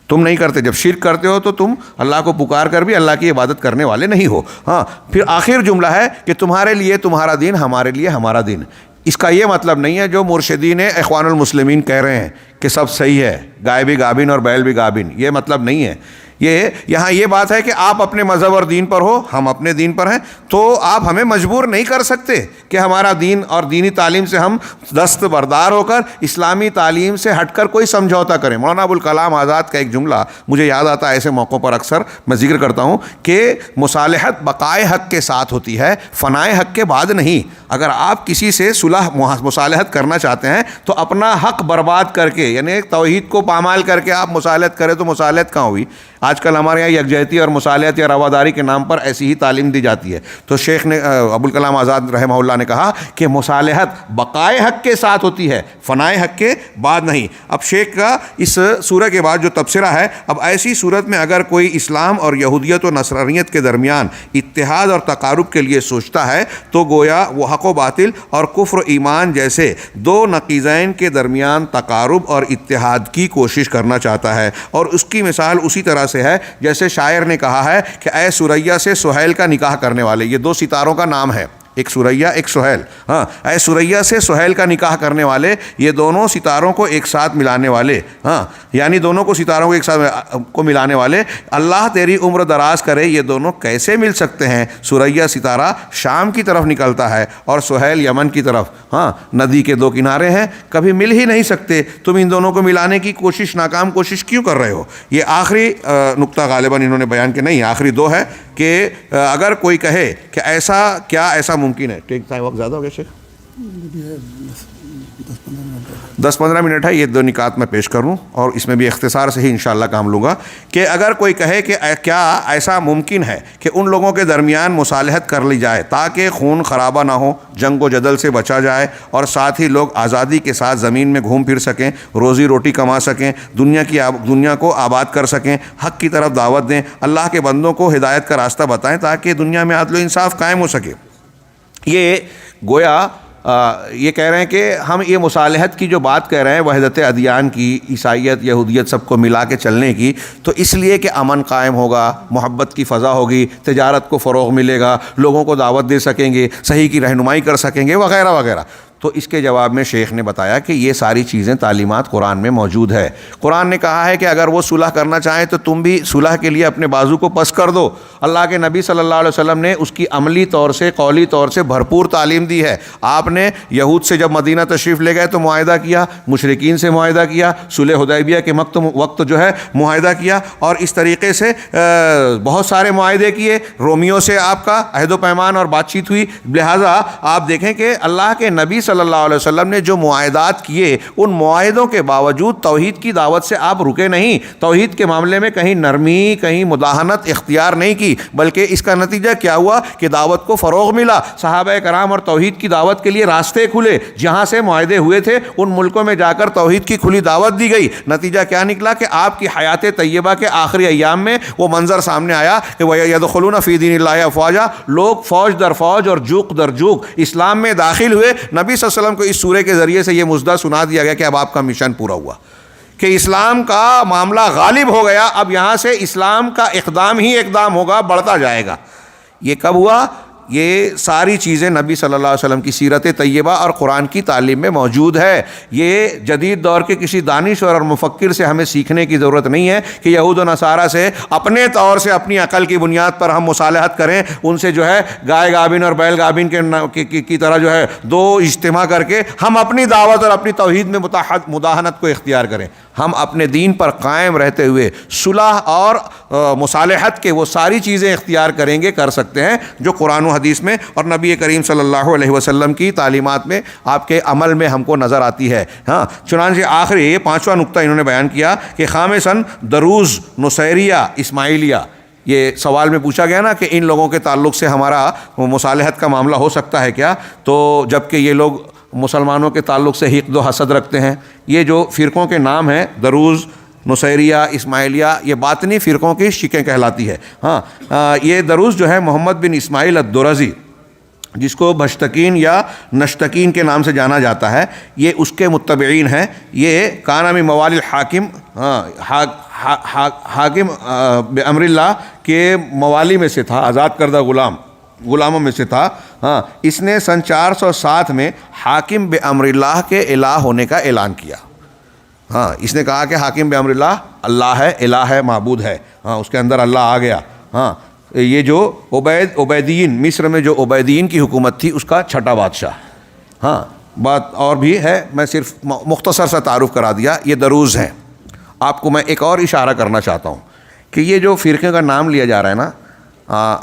تم نہیں کرتے، جب شرک کرتے ہو تو تم اللہ کو پکار کر بھی اللہ کی عبادت کرنے والے نہیں ہو۔ ہاں، پھر آخر جملہ ہے کہ تمہارے لیے تمہارا دین، ہمارے لیے ہمارا دین۔ اس کا یہ مطلب نہیں ہے جو مرشدین اخوان المسلمین کہہ رہے ہیں کہ سب صحیح ہے، گائے بھی گابن اور بیل بھی گابن، یہ مطلب نہیں ہے۔ یہاں یہ بات ہے کہ آپ اپنے مذہب اور دین پر ہو، ہم اپنے دین پر ہیں، تو آپ ہمیں مجبور نہیں کر سکتے کہ ہمارا دین اور دینی تعلیم سے ہم دستبردار ہو کر اسلامی تعلیم سے ہٹ کر کوئی سمجھوتا کریں۔ مولانا ابوالکلام آزاد کا ایک جملہ مجھے یاد آتا ہے، ایسے موقعوں پر اکثر میں ذکر کرتا ہوں کہ مصالحت بقائے حق کے ساتھ ہوتی ہے، فنائے حق کے بعد نہیں۔ اگر آپ کسی سے صلح مصالحت کرنا چاہتے ہیں تو اپنا حق برباد کر کے، یعنی توحید کو پامال کر کے آپ مصالحت کریں تو مصالحت کہاں ہوئی؟ آج کل ہمارے یہاں یکجہتی اور مصالحت یا رواداری کے نام پر ایسی ہی تعلیم دی جاتی ہے۔ تو شیخ نے ابوالکلام آزاد رحمہ اللہ نے کہا کہ مصالحت بقائے حق کے ساتھ ہوتی ہے، فنائے حق کے بعد نہیں۔ اب شیخ کا اس سورہ کے بعد جو تبصرہ ہے، اب ایسی صورت میں اگر کوئی اسلام اور یہودیت و نصرانیت کے درمیان اتحاد اور تقارب کے لیے سوچتا ہے تو گویا وہ حق و باطل اور کفر و ایمان جیسے دو نقیضین کے درمیان تقارب اور اتحاد کی کوشش کرنا چاہتا ہے، اور اس کی مثال اسی طرح سے ہے جیسے شاعر نے کہا ہے کہ اے سریا سے سہیل کا نکاح کرنے والے، یہ دو ستاروں کا نام ہے، ایک سریا ایک سہیل۔ ہاں، اے سریا سے سہیل کا نکاح کرنے والے، یہ دونوں ستاروں کو ایک ساتھ ملانے والے، ہاں یعنی دونوں کو ستاروں کو ایک ساتھ کو ملانے والے، اللہ تیری عمر دراز کرے، یہ دونوں کیسے مل سکتے ہیں؟ سریا ستارہ شام کی طرف نکلتا ہے اور سہیل یمن کی طرف، ہاں ندی کے دو کنارے ہیں، کبھی مل ہی نہیں سکتے، تم ان دونوں کو ملانے کی ناکام کوشش کیوں کر رہے ہو؟ یہ آخری نقطہ غالباً انہوں نے بیان کیا، نہیں آخری دو ہے کہ اگر کوئی کہے کہ ایسا ممکن ہے۔ ٹھیک تھا، وقت زیادہ ہو گیا شیخ؟ 10-15 منٹ ہے، یہ دو نکات میں پیش کروں اور اس میں بھی اختصار سے ہی انشاءاللہ کام لوں گا کہ اگر کوئی کہے کہ کیا ایسا ممکن ہے کہ ان لوگوں کے درمیان مصالحت کر لی جائے تاکہ خون خرابہ نہ ہو، جنگ و جدل سے بچا جائے اور ساتھ ہی لوگ آزادی کے ساتھ زمین میں گھوم پھر سکیں، روزی روٹی کما سکیں، دنیا کو آباد کر سکیں، حق کی طرف دعوت دیں، اللہ کے بندوں کو ہدایت کا راستہ بتائیں تاکہ دنیا میں عدل و انصاف قائم ہو سکے۔ یہ گویا یہ کہہ رہے ہیں کہ ہم یہ مصالحت کی جو بات کہہ رہے ہیں، وحدت ادیان کی، عیسائیت یہودیت سب کو ملا کے چلنے کی، تو اس لیے کہ امن قائم ہوگا، محبت کی فضا ہوگی، تجارت کو فروغ ملے گا، لوگوں کو دعوت دے سکیں گے، صحیح کی رہنمائی کر سکیں گے، وغیرہ وغیرہ۔ تو اس کے جواب میں شیخ نے بتایا کہ یہ ساری چیزیں تعلیمات قرآن میں موجود ہے۔ قرآن نے کہا ہے کہ اگر وہ صلح کرنا چاہیں تو تم بھی صلح کے لیے اپنے بازو کو پس کر دو۔ اللہ کے نبی صلی اللہ علیہ وسلم نے اس کی عملی طور سے، قولی طور سے بھرپور تعلیم دی ہے۔ آپ نے یہود سے جب مدینہ تشریف لے گئے تو معاہدہ کیا، مشرکین سے معاہدہ کیا، صلح حدیبیہ کے وقت جو ہے معاہدہ کیا، اور اس طریقے سے بہت سارے معاہدے کیے۔ رومیوں سے آپ کا عہد و پیمان اور بات چیت ہوئی۔ لہٰذا آپ دیکھیں کہ اللہ کے نبی صلی اللہ علیہ وسلم نے جو معاہدات کیے، ان معاہدوں کے باوجود توحید کی دعوت سے آپ رکے نہیں، توحید کے معاملے میں کہیں نرمی، کہیں مداہنت اختیار نہیں کی، بلکہ اس کا نتیجہ کیا ہوا کہ دعوت کو فروغ ملا، صحابہ کرام اور توحید کی دعوت کے لیے راستے کھلے، جہاں سے معاہدے ہوئے تھے ان ملکوں میں جا کر توحید کی کھلی دعوت دی گئی۔ نتیجہ کیا نکلا کہ آپ کی حیات طیبہ کے آخری ایام میں وہ منظر سامنے آیا کہ وَيَدْخُلُونَ فِي دِينِ اللَّهِ أَفْوَاجًا، لوگ فوج در فوج اور جوق در جوق اسلام میں داخل ہوئے۔ نبی صلی اللہ علیہ وسلم کو اس سورے کے ذریعے سے یہ مژدہ سنا دیا گیا کہ اب آپ کا مشن پورا ہوا، کہ اسلام کا معاملہ غالب ہو گیا، اب یہاں سے اسلام کا اقدام ہی اقدام ہوگا، بڑھتا جائے گا۔ یہ کب ہوا؟ یہ ساری چیزیں نبی صلی اللہ علیہ وسلم کی سیرت طیبہ اور قرآن کی تعلیم میں موجود ہے۔ یہ جدید دور کے کسی دانشور اور مفکر سے ہمیں سیکھنے کی ضرورت نہیں ہے کہ یہود و نصارہ سے اپنے طور سے اپنی عقل کی بنیاد پر ہم مصالحت کریں، ان سے جو ہے گائے گابن اور بیل گابن کی طرح جو ہے دو اجتماع کر کے ہم اپنی دعوت اور اپنی توحید میں مداہنت کو اختیار کریں۔ ہم اپنے دین پر قائم رہتے ہوئے صلح اور مصالحت کے وہ ساری چیزیں اختیار کریں گے، کر سکتے ہیں جو قرآن و حدیث میں اور نبی کریم صلی اللہ علیہ وسلم کی تعلیمات میں، آپ کے عمل میں ہم کو نظر آتی ہے۔ ہاں، چنانچہ آخری یہ 5واں نقطہ انہوں نے بیان کیا کہ خامساً دروز نصیریہ اسماعیلیہ۔ یہ سوال میں پوچھا گیا نا کہ ان لوگوں کے تعلق سے ہمارا مصالحت کا معاملہ ہو سکتا ہے کیا؟ تو جبکہ یہ لوگ مسلمانوں کے تعلق سے حقد و حسد رکھتے ہیں۔ یہ جو فرقوں کے نام ہیں، دروز، نصیریہ، اسماعیلیہ، یہ باطنی فرقوں کی شکیں کہلاتی ہے۔ ہاں، یہ دروز جو ہے محمد بن اسماعیل الدرزی، جس کو بشتکین یا نشتکین کے نام سے جانا جاتا ہے، یہ اس کے متبعین ہیں۔ یہ کان من موالی الحاکم، حاکم بامر اللہ کے موالی میں سے تھا، آزاد کردہ غلاموں میں سے تھا۔ ہاں، اس نے سن 407 میں حاکم بامر اللہ کے الہ ہونے کا اعلان کیا۔ ہاں، اس نے کہا کہ حاکم بامر اللہ اللہ ہے، الہ ہے، معبود ہے۔ ہاں، اس کے اندر اللہ آ گیا۔ ہاں، یہ جو عبیدیین، مصر میں جو عبیدیین کی حکومت تھی، اس کا چھٹا بادشاہ۔ ہاں، بات اور بھی ہے، میں صرف مختصر سا تعارف کرا دیا۔ یہ دروز ہیں۔ آپ کو میں ایک اور اشارہ کرنا چاہتا ہوں کہ یہ جو فرقے کا نام لیا جا رہا ہے نا،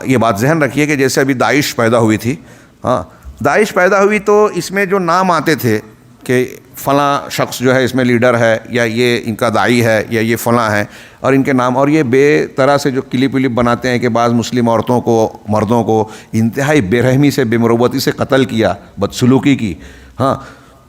یہ بات ذہن رکھیے کہ جیسے ابھی داعش پیدا ہوئی تھی۔ ہاں، داعش پیدا ہوئی تو اس میں جو نام آتے تھے کہ فلاں شخص جو ہے اس میں لیڈر ہے، یا یہ ان کا داعی ہے، یا یہ فلاں ہے، اور ان کے نام، اور یہ بے طرح سے جو کلپ بناتے ہیں کہ بعض مسلم عورتوں کو، مردوں کو انتہائی بے رحمی سے، بے مروتی سے قتل کیا، بدسلوکی کی۔ ہاں،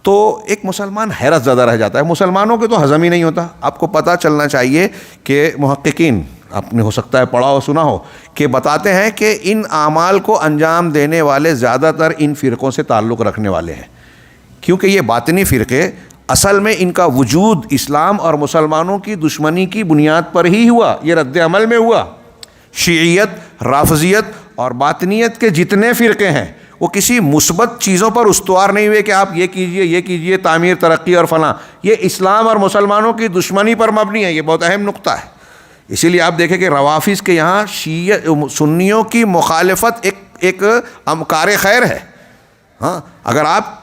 تو ایک مسلمان حیرت زدہ رہ جاتا ہے۔ مسلمانوں کے تو ہضم ہی نہیں ہوتا۔ آپ کو پتہ چلنا چاہیے کہ محققین، آپ نے ہو سکتا ہے پڑھا ہو، سنا ہو، کہ بتاتے ہیں کہ ان اعمال کو انجام دینے والے زیادہ تر ان فرقوں سے تعلق رکھنے والے ہیں، کیونکہ یہ باطنی فرقے اصل میں ان کا وجود اسلام اور مسلمانوں کی دشمنی کی بنیاد پر ہی ہوا، یہ رد عمل میں ہوا۔ شیعیت، رافضیت اور باطنیت کے جتنے فرقے ہیں وہ کسی مثبت چیزوں پر استوار نہیں ہوئے کہ آپ یہ کیجئے، یہ کیجئے، تعمیر، ترقی اور فلاں۔ یہ اسلام اور مسلمانوں کی دشمنی پر مبنی ہے۔ یہ بہت اہم نقطہ ہے۔ اسی لیے آپ دیکھیں کہ روافظ کے یہاں سنیوں کی مخالفت ایک امکار خیر ہے۔ ہاں، اگر آپ،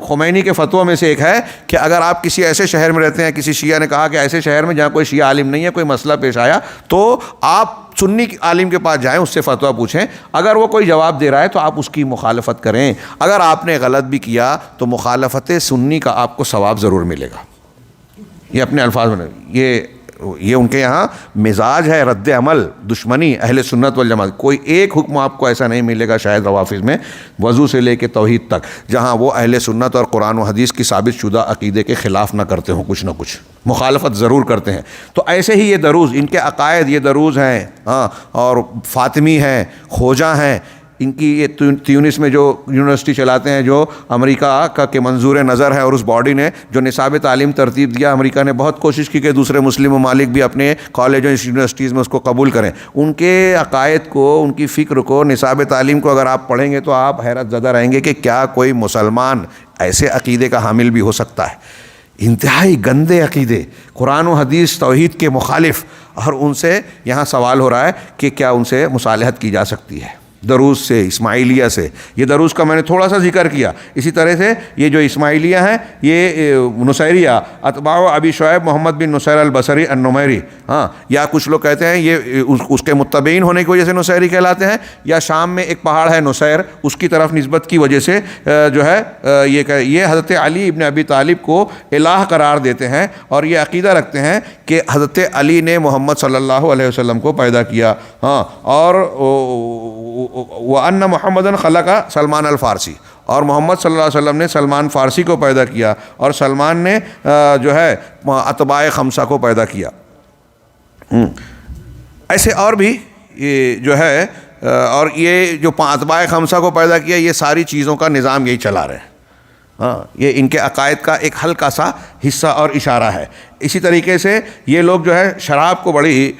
خمینی کے فتووں میں سے ایک ہے کہ اگر آپ کسی ایسے شہر میں رہتے ہیں، کسی شیعہ نے کہا کہ ایسے شہر میں جہاں کوئی شیعہ عالم نہیں ہے، کوئی مسئلہ پیش آیا تو آپ سنی عالم کے پاس جائیں، اس سے فتویٰ پوچھیں، اگر وہ کوئی جواب دے رہا ہے تو آپ اس کی مخالفت کریں۔ اگر آپ نے غلط بھی کیا تو مخالفت سنی کا آپ کو ثواب ضرور ملے گا۔ یہ اپنے الفاظ میں، یہ ان کے یہاں مزاج ہے، رد عمل، دشمنی اہل سنت والجماعت۔ کوئی ایک حکم آپ کو ایسا نہیں ملے گا شاید روافظ میں، وضو سے لے کے توحید تک، جہاں وہ اہل سنت اور قرآن و حدیث کی ثابت شدہ عقیدے کے خلاف نہ کرتے ہوں، کچھ نہ کچھ مخالفت ضرور کرتے ہیں۔ تو ایسے ہی یہ دروز، ان کے عقائد، یہ دروز ہیں، ہاں، اور فاطمی ہیں، خوجہ ہیں، ان کی یہ تیونس میں جو یونیورسٹی چلاتے ہیں جو امریکہ کا کے منظور نظر ہے، اور اس باڈی نے جو نصاب تعلیم ترتیب دیا، امریکہ نے بہت کوشش کی کہ دوسرے مسلم ممالک بھی اپنے کالجوں یونیورسٹیز میں اس کو قبول کریں. ان کے عقائد کو، ان کی فکر کو، نصاب تعلیم کو اگر آپ پڑھیں گے تو آپ حیرت زدہ رہیں گے کہ کیا کوئی مسلمان ایسے عقیدے کا حامل بھی ہو سکتا ہے. انتہائی گندے عقیدے، قرآن و حدیث توحید کے مخالف، اور ان سے یہاں سوال ہو رہا ہے کہ کیا ان سے مصالحت کی جا سکتی ہے. دروز سے، اسماعیلیہ سے، یہ دروز کا میں نے تھوڑا سا ذکر کیا. اسی طرح سے یہ جو اسماعیلیہ ہیں، یہ نصیریہ، اتباع ابی شعیب محمد بن نصیر البصری النمیری، ہاں، یا کچھ لوگ کہتے ہیں یہ اس کے متبعین ہونے کی وجہ سے نصیری کہلاتے ہیں، یا شام میں ایک پہاڑ ہے نصیر، اس کی طرف نسبت کی وجہ سے جو ہے یہ حضرت علی ابن ابی طالب کو الہ قرار دیتے ہیں، اور یہ عقیدہ رکھتے ہیں کہ حضرت علی نے محمد صلی اللہ علیہ وسلم کو پیدا کیا. ہاں، اور وَأَنَّ مُحَمَّدًا خَلَقَ سلمان الفارسی، اور محمد صلی اللہ علیہ وسلم نے سلمان فارسی کو پیدا کیا، اور سلمان نے جو ہے اتباع خمسہ کو پیدا کیا. ایسے اور بھی یہ جو ہے، اور یہ جو اتباع خمسہ کو پیدا کیا، یہ ساری چیزوں کا نظام یہی چلا رہے ہیں. ہاں، یہ ان کے عقائد کا ایک ہلکا سا حصہ اور اشارہ ہے. اسی طریقے سے یہ لوگ جو ہے شراب کو بڑی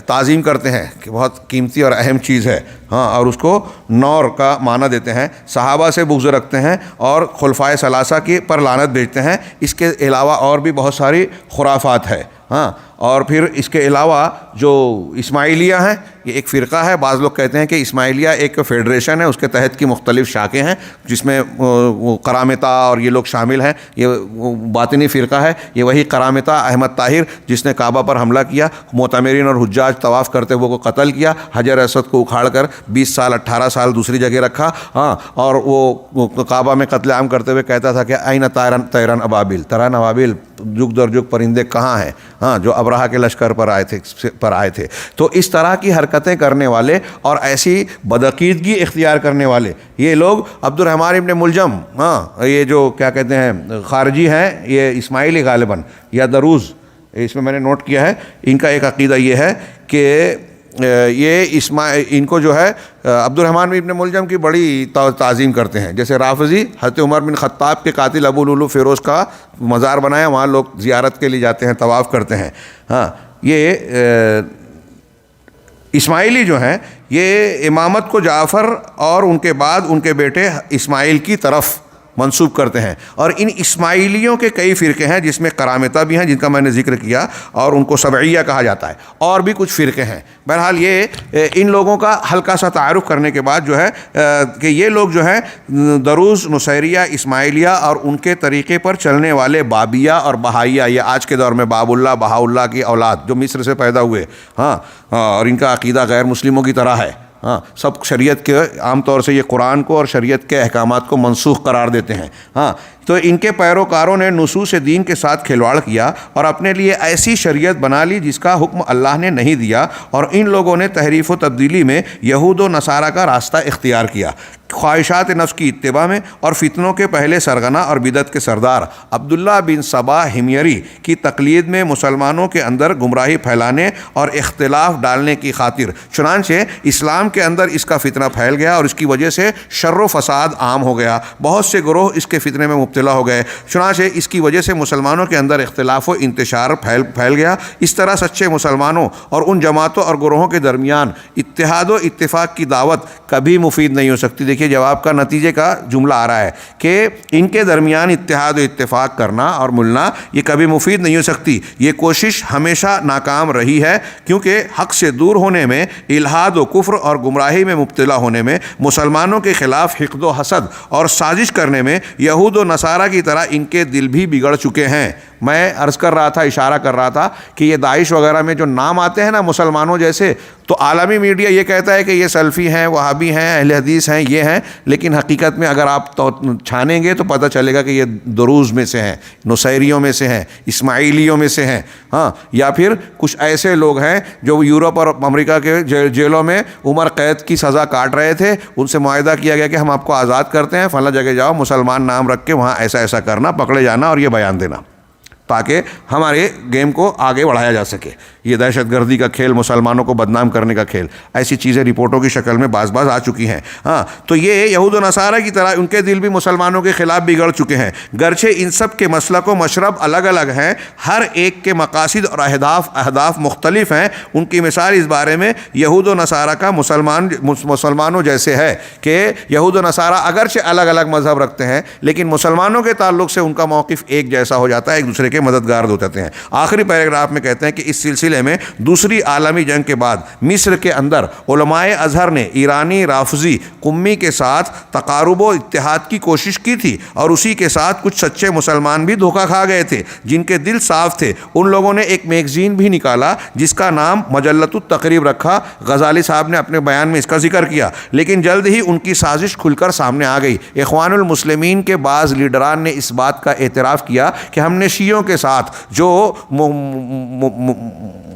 تعظیم کرتے ہیں کہ بہت قیمتی اور اہم چیز ہے، ہاں، اور اس کو نور کا معنی دیتے ہیں. صحابہ سے بغض رکھتے ہیں اور خلفائے ثلاثہ کی پر لعنت بھیجتے ہیں. اس کے علاوہ اور بھی بہت ساری خرافات ہے. ہاں، اور پھر اس کے علاوہ جو اسماعیلیہ ہیں، یہ ایک فرقہ ہے. بعض لوگ کہتے ہیں کہ اسماعیلیہ ایک فیڈریشن ہے، اس کے تحت کی مختلف شاخیں ہیں جس میں کرامتہ اور یہ لوگ شامل ہیں. یہ باطنی فرقہ ہے. یہ وہی کرامتہ احمد طاہر جس نے کعبہ پر حملہ کیا، معتمرین اور حجاج طواف کرتے ہوئے کو قتل کیا، حجر اسود کو اکھاڑ کر 20 سال 18 سال دوسری جگہ رکھا. ہاں، اور وہ کعبہ میں قتل عام کرتے ہوئے کہتا تھا کہ این طیران ابابیل، طیران ابابیل، جگ در جگ پرندے کہاں ہیں، ہاں، جو ابرہہ کے لشکر پر آئے تھے. تو اس طرح کی حرکتیں کرنے والے اور ایسی بدعقیدگی اختیار کرنے والے یہ لوگ عبد الرحمن ابن ملجم، ہاں، یہ جو کیا کہتے ہیں خارجی ہیں، یہ اسماعیلی غالباً یا دروز، اس میں نے نوٹ کیا ہے. ان کا ایک عقیدہ یہ ہے کہ یہ ان کو جو ہے عبد الرحمن ابن ملجم کی بڑی تعظیم کرتے ہیں. جیسے رافضی حضرت عمر بن خطاب کے قاتل ابو لولو فیروز کا مزار بنایا، وہاں لوگ زیارت کے لیے جاتے ہیں، طواف کرتے ہیں. ہاں، یہ اسماعیلی جو ہیں یہ امامت کو جعفر اور ان کے بعد ان کے بیٹے اسماعیل کی طرف منسوب کرتے ہیں. اور ان اسماعیلیوں کے کئی فرقے ہیں جس میں کرامتہ بھی ہیں جن کا میں نے ذکر کیا، اور ان کو سبعیہ کہا جاتا ہے، اور بھی کچھ فرقے ہیں. بہرحال یہ ان لوگوں کا ہلکا سا تعارف کرنے کے بعد جو ہے کہ یہ لوگ جو ہیں دروز، نصیریہ، اسماعیلیہ اور ان کے طریقے پر چلنے والے بابیہ اور بہائیہ، یہ آج کے دور میں باب اللہ، بہا اللہ کی اولاد جو مصر سے پیدا ہوئے، ہاں، اور ان کا عقیدہ غیر مسلموں کی طرح ہے. ہاں، سب شریعت کے عام طور سے یہ قرآن کو اور شریعت کے احکامات کو منسوخ قرار دیتے ہیں. ہاں، تو ان کے پیروکاروں نے نصوص دین کے ساتھ کھلواڑ کیا اور اپنے لیے ایسی شریعت بنا لی جس کا حکم اللہ نے نہیں دیا، اور ان لوگوں نے تحریف و تبدیلی میں یہود و نصارہ کا راستہ اختیار کیا، خواہشات نفس کی اتباع میں، اور فتنوں کے پہلے سرغنہ اور بدعت کے سردار عبداللہ بن سبا حمیری کی تقلید میں مسلمانوں کے اندر گمراہی پھیلانے اور اختلاف ڈالنے کی خاطر. چنانچہ اسلام کے اندر اس کا فتنہ پھیل گیا اور اس کی وجہ سے شر و فساد عام ہو گیا. بہت سے گروہ اس کے فتنے میں مبتلا ہو گئے. چنانچہ اس کی وجہ سے مسلمانوں کے اندر اختلاف و انتشار پھیل گیا. اس طرح سچے مسلمانوں اور ان جماعتوں اور گروہوں کے درمیان اتحاد و اتفاق کی دعوت کبھی مفید نہیں ہو سکتی. دیکھیے جواب کا نتیجے کا جملہ آ رہا ہے کہ ان کے درمیان اتحاد و اتفاق کرنا اور ملنا یہ کبھی مفید نہیں ہو سکتی. یہ کوشش ہمیشہ ناکام رہی ہے، کیونکہ حق سے دور ہونے میں، الحاد و کفر اور گمراہی میں مبتلا ہونے میں، مسلمانوں کے خلاف حقد و حسد اور سازش کرنے میں یہود و نصارہ کی طرح ان کے دل بھی بگڑ چکے ہیں. میں عرض کر رہا تھا، اشارہ کر رہا تھا کہ یہ داعش وغیرہ میں جو نام آتے ہیں نا مسلمانوں جیسے، تو عالمی میڈیا یہ کہتا ہے کہ یہ سلفی ہیں، وہابی ہیں، اہل حدیث ہیں، یہ ہیں، لیکن حقیقت میں اگر آپ چھانیں گے تو پتہ چلے گا کہ یہ دروز میں سے ہیں، نصیریوں میں سے ہیں، اسماعیلیوں میں سے ہیں. ہاں، یا پھر کچھ ایسے لوگ ہیں جو یورپ اور امریکہ کے جیلوں میں عمر قید کی سزا کاٹ رہے تھے، ان سے معاہدہ کیا گیا کہ ہم آپ کو آزاد کرتے ہیں، فلاں جگہ جاؤ، مسلمان نام رکھ کے وہاں ایسا ایسا کرنا، پکڑے جانا اور یہ بیان دینا. تاکہ ہمارے گیم کو آگے بڑھایا جا سکے. یہ دہشت گردی کا کھیل، مسلمانوں کو بدنام کرنے کا کھیل، ایسی چیزیں رپورٹوں کی شکل میں بعض آ چکی ہیں. ہاں، تو یہ یہود و نصارہ کی طرح ان کے دل بھی مسلمانوں کے خلاف بگڑ چکے ہیں. گرچہ ان سب کے مسلک و مشرب الگ الگ ہیں، ہر ایک کے مقاصد اور اہداف مختلف ہیں. ان کی مثال اس بارے میں یہود و نصارہ کا مسلمانوں جیسے ہے کہ یہود و نصارہ اگرچہ الگ الگ مذہب رکھتے ہیں لیکن مسلمانوں کے تعلق سے ان کا موقف ایک جیسا ہو جاتا ہے، ایک دوسرے کے مددگار ہوتے ہیں. آخری پیراگراف میں کہتے ہیں کہ اس سلسلے میں دوسری عالمی جنگ کے بعد مصر کے اندر علماء ازہر نے ایرانی رافضی قمی کے ساتھ تقارب و اتحاد کی کوشش کی تھی، اور اسی کے ساتھ کچھ سچے مسلمان بھی دھوکہ کھا گئے تھے جن کے دل صاف تھے. ان لوگوں نے ایک میگزین بھی نکالا جس کا نام مجلۃ التقریب رکھا. غزالی صاحب نے اپنے بیان میں اس کا ذکر کیا، لیکن جلد ہی ان کی سازش کھل کر سامنے آ گئی. اخوان المسلمین کے بعض لیڈران نے اس بات کا اعتراف کیا کہ ہم نے شیعوں کے ساتھ جو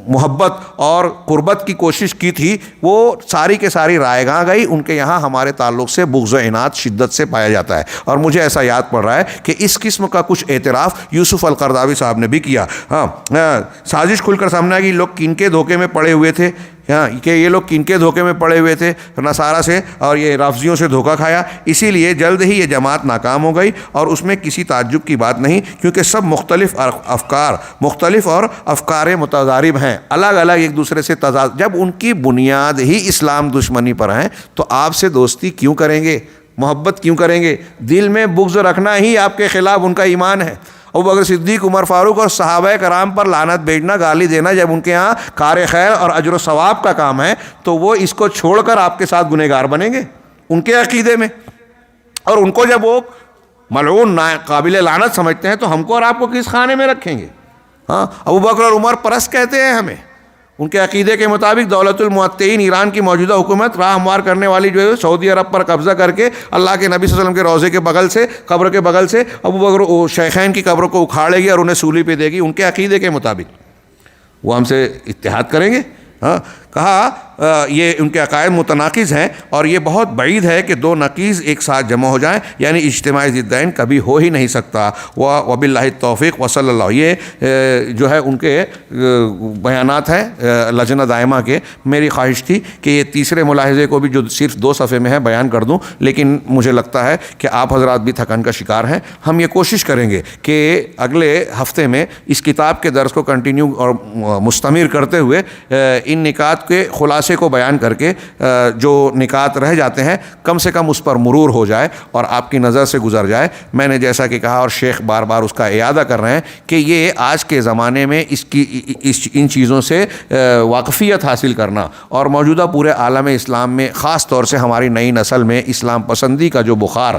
محبت اور قربت کی کوشش کی تھی وہ ساری کے ساری رائے گاں گئی. ان کے یہاں ہمارے تعلق سے بغض و عناد شدت سے پایا جاتا ہے. اور مجھے ایسا یاد پڑ رہا ہے کہ اس قسم کا کچھ اعتراف یوسف القرداوی صاحب نے بھی کیا. سازش کھل کر سامنے آئی. لوگ کن کے دھوکے میں پڑے ہوئے تھے، کہ یہ لوگ کن کے دھوکے میں پڑے ہوئے تھے؟ نصارہ سے اور یہ رافضیوں سے دھوکہ کھایا. اسی لیے جلد ہی یہ جماعت ناکام ہو گئی، اور اس میں کسی تعجب کی بات نہیں، کیونکہ سب مختلف اور افکار متضارب ہیں، الگ الگ ایک دوسرے سے تضاد. جب ان کی بنیاد ہی اسلام دشمنی پر ہیں تو آپ سے دوستی کیوں کریں گے، محبت کیوں کریں گے؟ دل میں بغض رکھنا ہی آپ کے خلاف ان کا ایمان ہے. ابوبکر صدیق، عمر فاروق اور صحابہ کرام پر لعنت بھیجنا، گالی دینا جب ان کے ہاں کار خیر اور اجر و ثواب کا کام ہے تو وہ اس کو چھوڑ کر آپ کے ساتھ گنہگار بنیں گے ان کے عقیدے میں. اور ان کو جب وہ ملعون قابل لعنت سمجھتے ہیں تو ہم کو اور آپ کو کس خانے میں رکھیں گے؟ ہاں، ابوبکر اور عمر پرست کہتے ہیں ہمیں. ان کے عقیدے کے مطابق دولت المعتین، ایران کی موجودہ حکومت، راہ ہموار کرنے والی جو ہے سعودی عرب پر قبضہ کر کے اللہ کے نبی صلی اللہ علیہ وسلم کے روضے کے بغل سے، قبر کے بغل سے ابوبکر شیخین کی قبروں کو اکھاڑے گی اور انہیں سولی پہ دے گی. ان کے عقیدے کے مطابق وہ ہم سے اتحاد کریں گے؟ ہاں، کہا یہ ان کے عقائد متناقض ہیں، اور یہ بہت بعید ہے کہ دو نقیض ایک ساتھ جمع ہو جائیں، یعنی اجتماعی ضدین کبھی ہو ہی نہیں سکتا. وباللہ التوفیق وصلی اللہ. یہ جو ہے ان کے بیانات ہیں لجنہ دائمہ کے. میری خواہش تھی کہ یہ تیسرے ملاحظے کو بھی جو صرف 2 صفحے میں ہے بیان کر دوں، لیکن مجھے لگتا ہے کہ آپ حضرات بھی تھکن کا شکار ہیں. ہم یہ کوشش کریں گے کہ اگلے ہفتے میں اس کتاب کے درس کو کنٹینیو اور مستمر کرتے ہوئے ان نکات کے خلاصے کو بیان کر کے جو نکات رہ جاتے ہیں کم سے کم اس پر مرور ہو جائے اور آپ کی نظر سے گزر جائے. میں نے جیسا کہ کہا اور شیخ بار بار اس کا اعادہ کر رہے ہیں کہ یہ آج کے زمانے میں ان چیزوں سے واقفیت حاصل کرنا اور موجودہ پورے عالم اسلام میں خاص طور سے ہماری نئی نسل میں اسلام پسندی کا جو بخار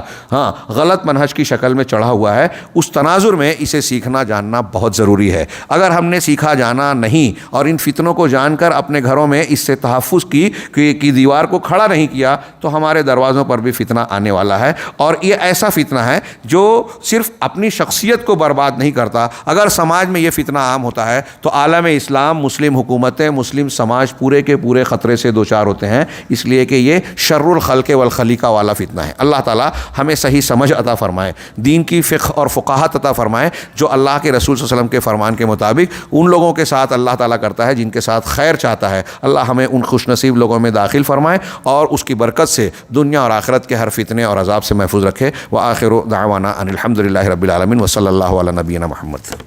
غلط منہج کی شکل میں چڑھا ہوا ہے، اس تناظر میں اسے سیکھنا جاننا بہت ضروری ہے. اگر ہم نے سیکھا جانا نہیں اور ان فتنوں کو جان کر اپنے گھروں میں اس سے تحفظ کی دیوار کو کھڑا نہیں کیا تو ہمارے دروازوں پر بھی فتنہ آنے والا ہے. اور یہ ایسا فتنہ ہے جو صرف اپنی شخصیت کو برباد نہیں کرتا. اگر سماج میں یہ فتنہ عام ہوتا ہے تو عالم اسلام، مسلم حکومتیں، مسلم سماج پورے کے پورے خطرے سے دوچار ہوتے ہیں، اس لیے کہ یہ شر الخلق والخلیقہ والا فتنہ ہے. اللہ تعالیٰ ہمیں صحیح سمجھ عطا فرمائے، دین کی فقہ اور فقاہت عطا فرمائے، جو اللہ کے رسول صلی اللہ علیہ وسلم کے فرمان کے مطابق ان لوگوں کے ساتھ اللہ تعالیٰ کرتا ہے جن کے ساتھ خیر چاہتا ہے. اللہ ہمیں ان خوش نصیب لوگوں میں داخل فرمائے اور اس کی برکت سے دنیا اور آخرت کے ہر فتنے اور عذاب سے محفوظ رکھے. وآخر دعوانا ان الحمد للہ رب العالمین وصلی اللہ علی نبینا محمد.